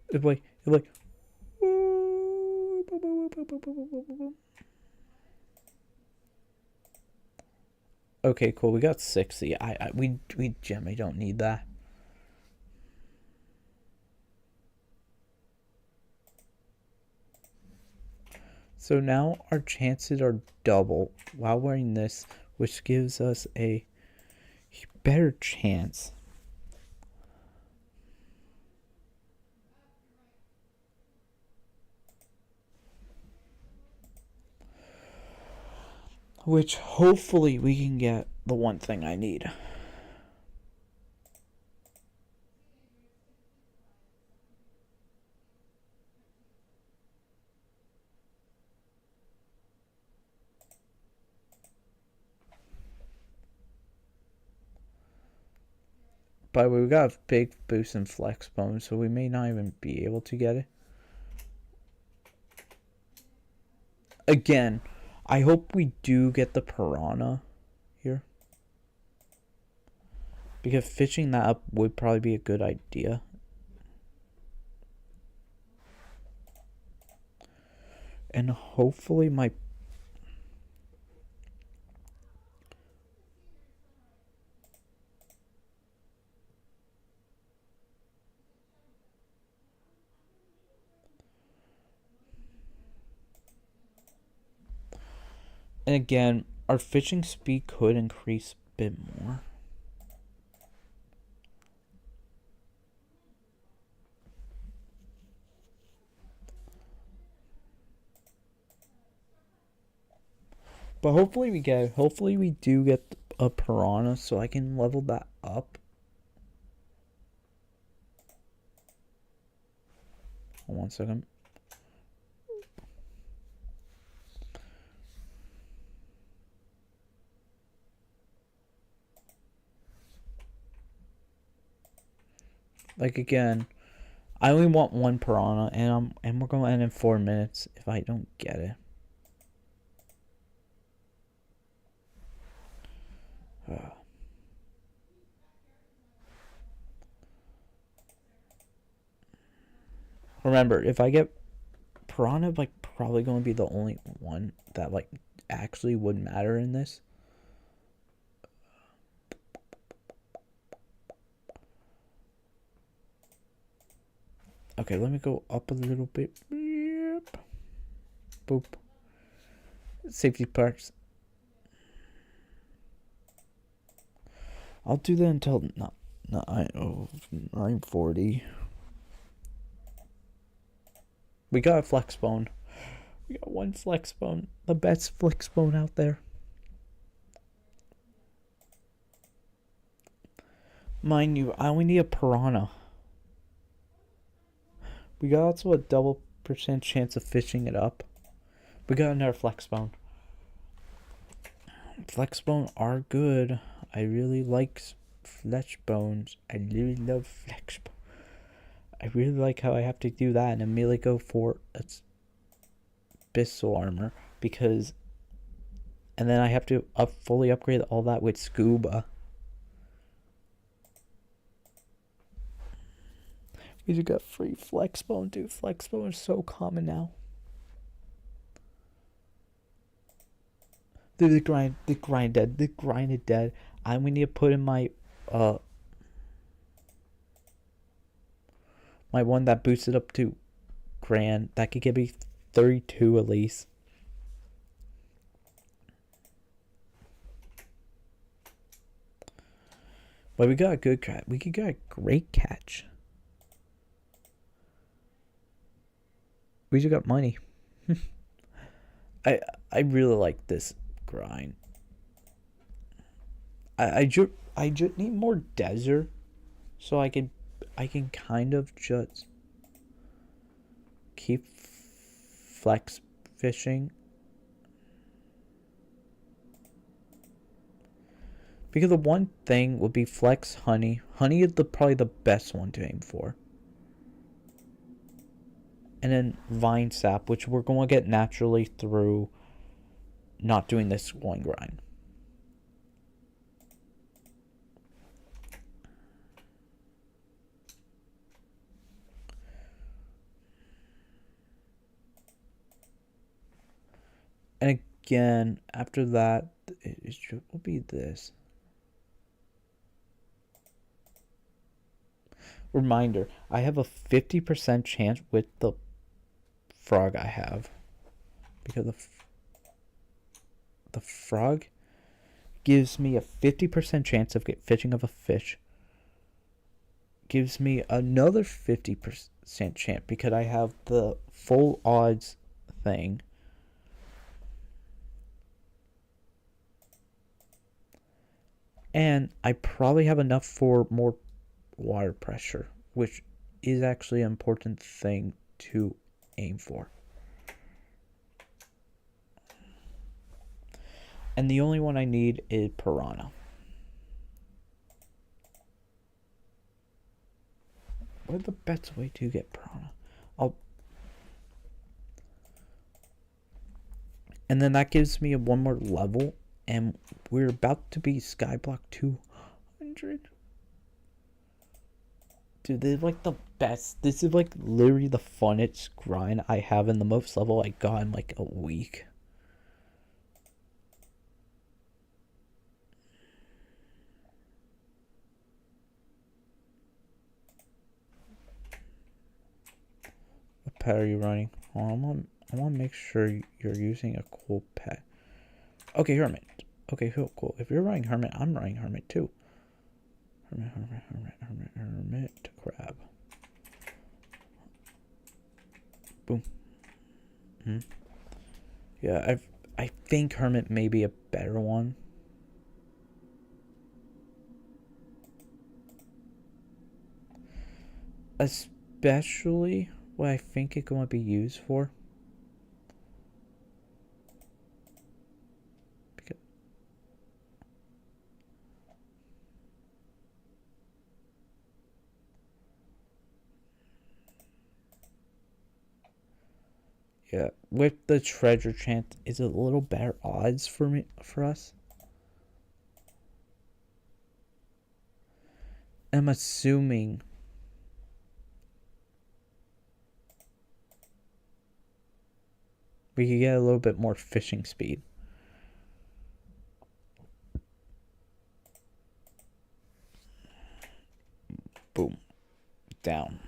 It's like... Okay, cool. We got 60. We generally don't need that. So now our chances are double while wearing this, which gives us a better chance. Which hopefully we can get the one thing I need. By the way, we got a big boost in flex bone, so we may not even be able to get it. Again, I hope we do get the piranha here. Because fishing that up would probably be a good idea. And hopefully my... And again, our fishing speed could increase a bit more. But hopefully we do get a piranha so I can level that up. Hold on 1 second. Like again, I only want one piranha, and we're going to end in 4 minutes if I don't get it. Remember, if I get piranha, like probably going to be the only one that like actually would matter in this. Okay, let me go up a little bit. Yep. Boop. Safety parts. I'll do that until 9:40. We got a flex bone. We got one flex bone. The best flex bone out there. Mind you, I only need a piranha. We got also a double % chance of fishing it up. We got another flex bone. Flex bone are good. I really like flesh bones. I really love flex bone. I really like how I have to do that and immediately go for its abyssal armor because, and then I have to fully upgrade all that with scuba. We just got free flex bone, dude. Flex bone is so common now. Dude, the grind is dead. We need to put in my my one that boosted up to grand. That could give me 32 at least. But we got a good catch. We could get a great catch. We just got money. I really like this grind. I just need more desert so I can kind of just keep flex fishing. Because the one thing would be flex honey. Honey is probably the best one to aim for. And then vine sap, which we're going to get naturally through not doing this one grind. And again, after that, it will be this. Reminder, I have a 50% chance with the frog I have. Because the frog gives me a 50% chance of fishing of a fish. Gives me another 50% chance because I have the full odds thing. And I probably have enough for more water pressure, which is actually an important thing to aim for. And the only one I need is piranha. What is the best way to get piranha? And then that gives me one more level, and we're about to be skyblock 200. Dude, this is like the best. This is like literally the funnest grind I have, and the most level I got in like a week. What pet are you running? Oh, I want to make sure you're using a cool pet. Okay, Hermit. Okay, cool. If you're running Hermit, I'm running Hermit too. Hermit, crab. Boom. Yeah, I think Hermit may be a better one. Especially what I think it's going to be used for. Yeah, with the treasure chance, is a little better odds for us. I'm assuming we could get a little bit more fishing speed. Boom. Down.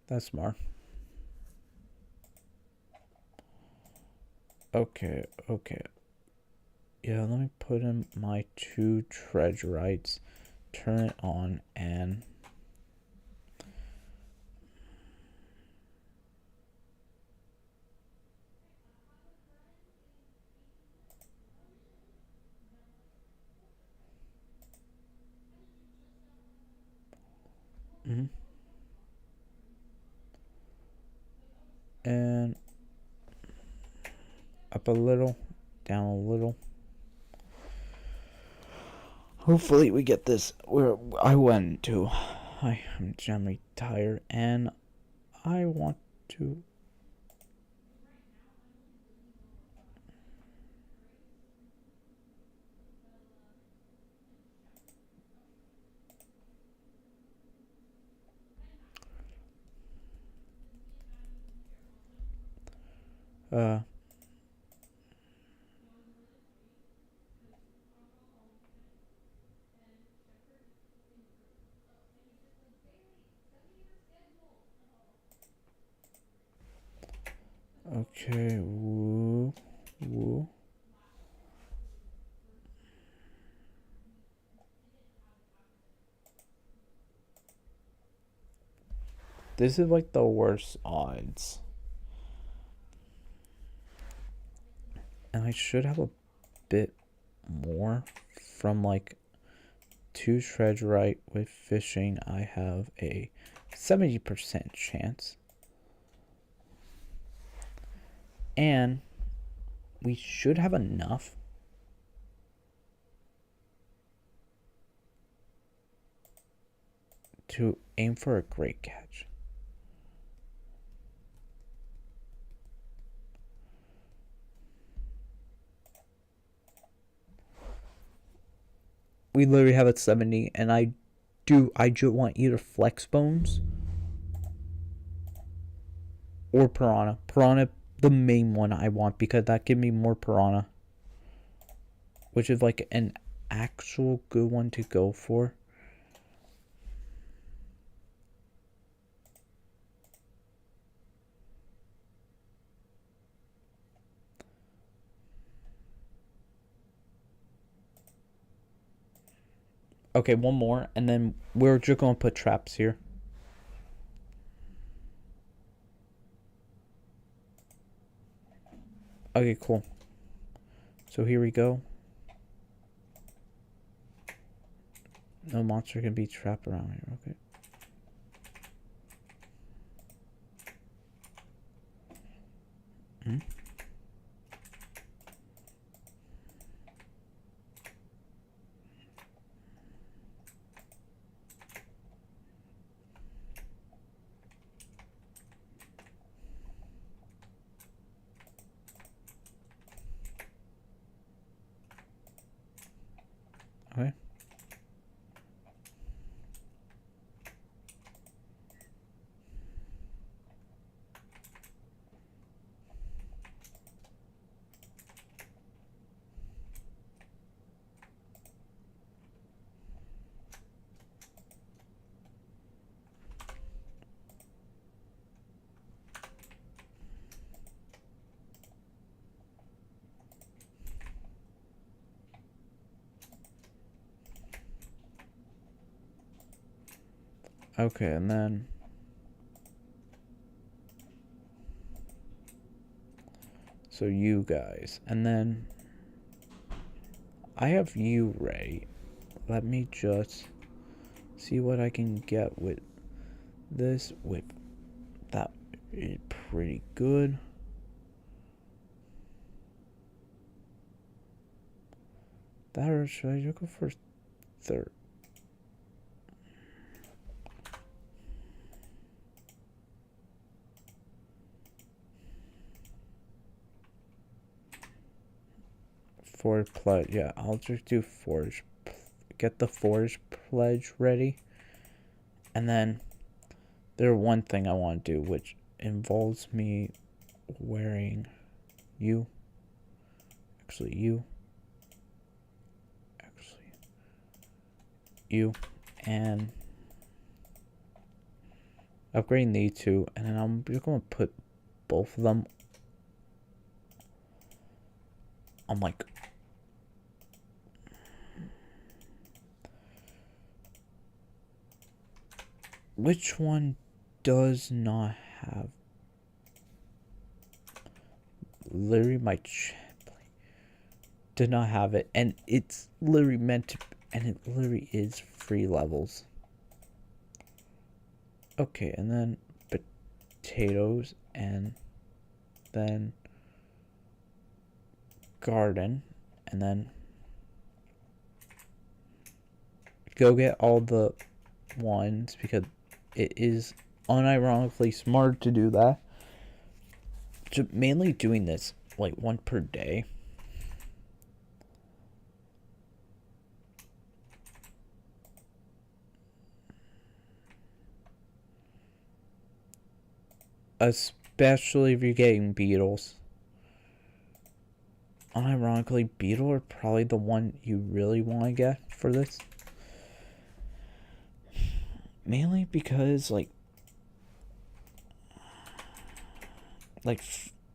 That's smart. Okay. Yeah, let me put in my 2 treasurites, turn it on, and and up a little, down a little. Hopefully we get this where I went to. I'm generally tired and I want to. Okay, woo. This is like the worst odds. And I should have a bit more from like 2 treasurite with fishing. I have a 70% chance. And we should have enough to aim for a great catch. We literally have a 70, and I just want either flex bones or piranha. Piranha, the main one I want, because that gives me more piranha, which is like an actual good one to go for. Okay, one more, and then we're just going to put traps here. Okay, cool. So here we go. No monster can be trapped around here, okay. Okay. Okay, and then so you guys, and then I have you ready. Let me just see what I can get with this. With that is pretty good. That, or should I go for third? Forge pledge. Yeah, I'll just do forge. Get the forge pledge ready. And then there's one thing I want to do, which involves me wearing you. Actually, you. Actually, you. And upgrading these two. And then I'm just going to put both of them on like... Which one does not have... Literally my did not have it, and it's literally meant to, and it literally is 3 levels. Okay, and then potatoes, and then garden, and then go get all the ones, because it is unironically smart to do that. So mainly doing this like 1 per day. Especially if you're getting beetles. Unironically, beetle are probably the one you really want to get for this. Mainly because like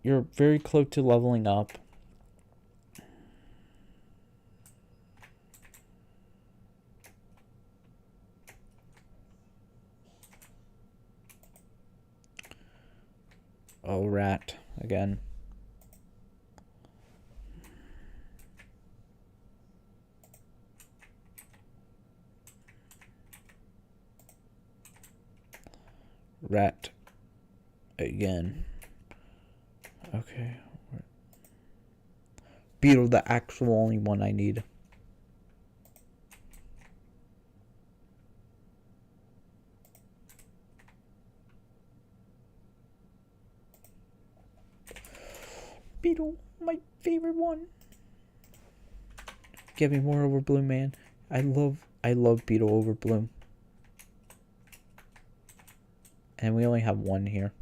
you're very close to leveling up. Oh, rat again. Rat again. Okay. Beetle, the actual only one I need. Beetle, my favorite one. Give me more Overbloom, man. I love Beetle Overbloom. And we only have one here.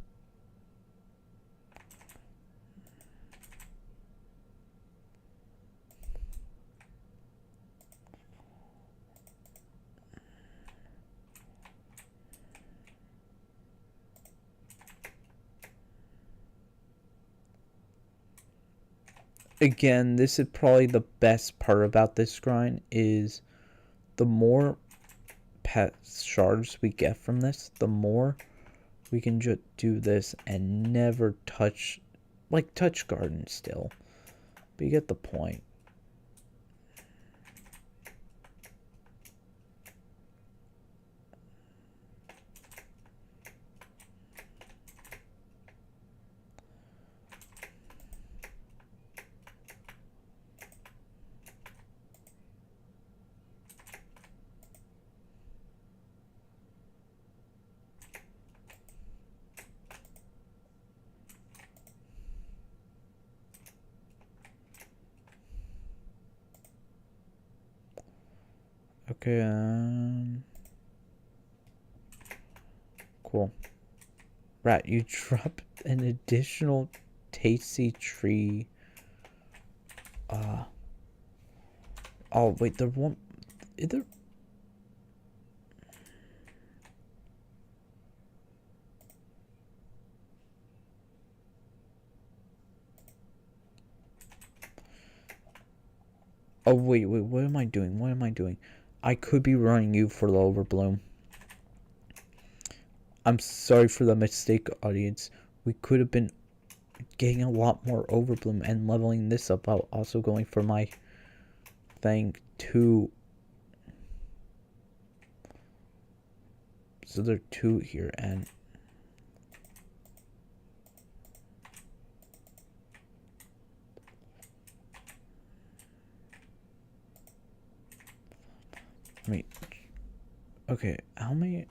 Again, this is probably the best part about this grind, is the more pet shards we get from this, the more we can just do this and never touch, like touch garden still. But you get the point. Okay, cool. Rat, you drop an additional tasty tree. Oh wait, there won't. Is there? Oh wait, what am I doing? What am I doing? I could be running you for the overbloom. I'm sorry for the mistake, audience. We could have been getting a lot more overbloom and leveling this up while also going for my thing too. So there are 2 here, and wait. Okay, how many?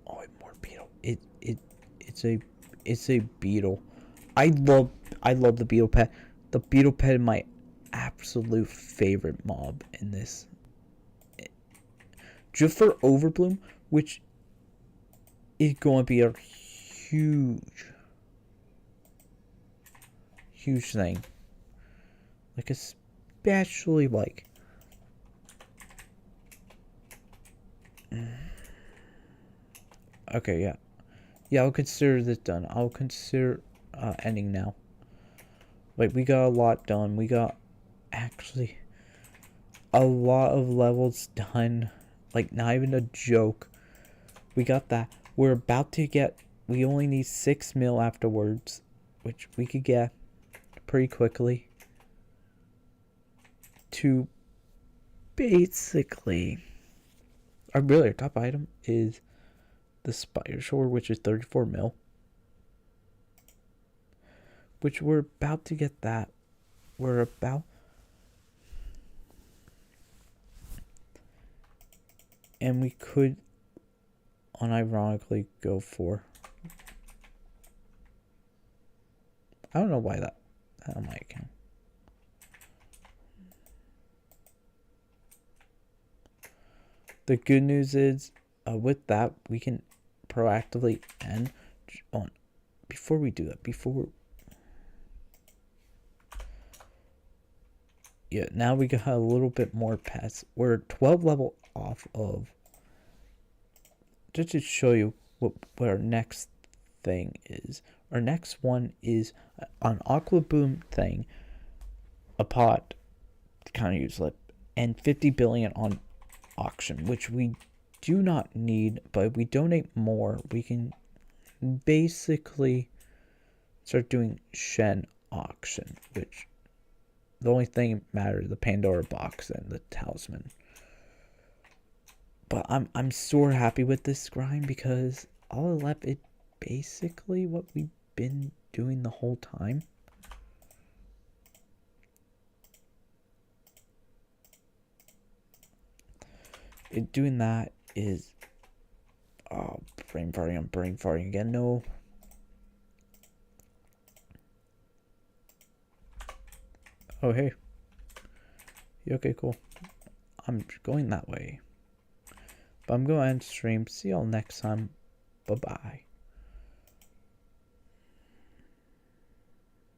Oh, more beetle. It's a beetle. I love the beetle pet. The beetle pet is my absolute favorite mob in this. Just for overbloom, which is going to be a huge thing. Like, especially like okay, yeah, I'll consider this done. I'll consider ending now. Like, we got a lot done. We got actually a lot of levels done. Like, not even a joke. We got that. We're about to get, we only need 6 mil afterwards, which we could get pretty quickly to basically, our top item is the spider sword, which is 34 mil, which we're about to get that. We're about, and we could unironically go for, I don't know why that on my account. The good news is, with that, we can proactively end on, before we do that, yeah, now we got a little bit more pets. We're 12 level off of, just to show you what our next thing is. Our next one is an aqua boom thing, a pot, kind of useless, and 50 billion on auction, which we do not need, but if we donate more, we can basically start doing Shen auction, which the only thing matters, the Pandora box and the talisman. But I'm so happy with this grind because all left is basically what we've been doing the whole time. Doing that is, oh, brain farting, I'm brain farting again. No. Oh, hey. Okay, cool. I'm going that way. But I'm going to end stream. See y'all next time. Bye-bye.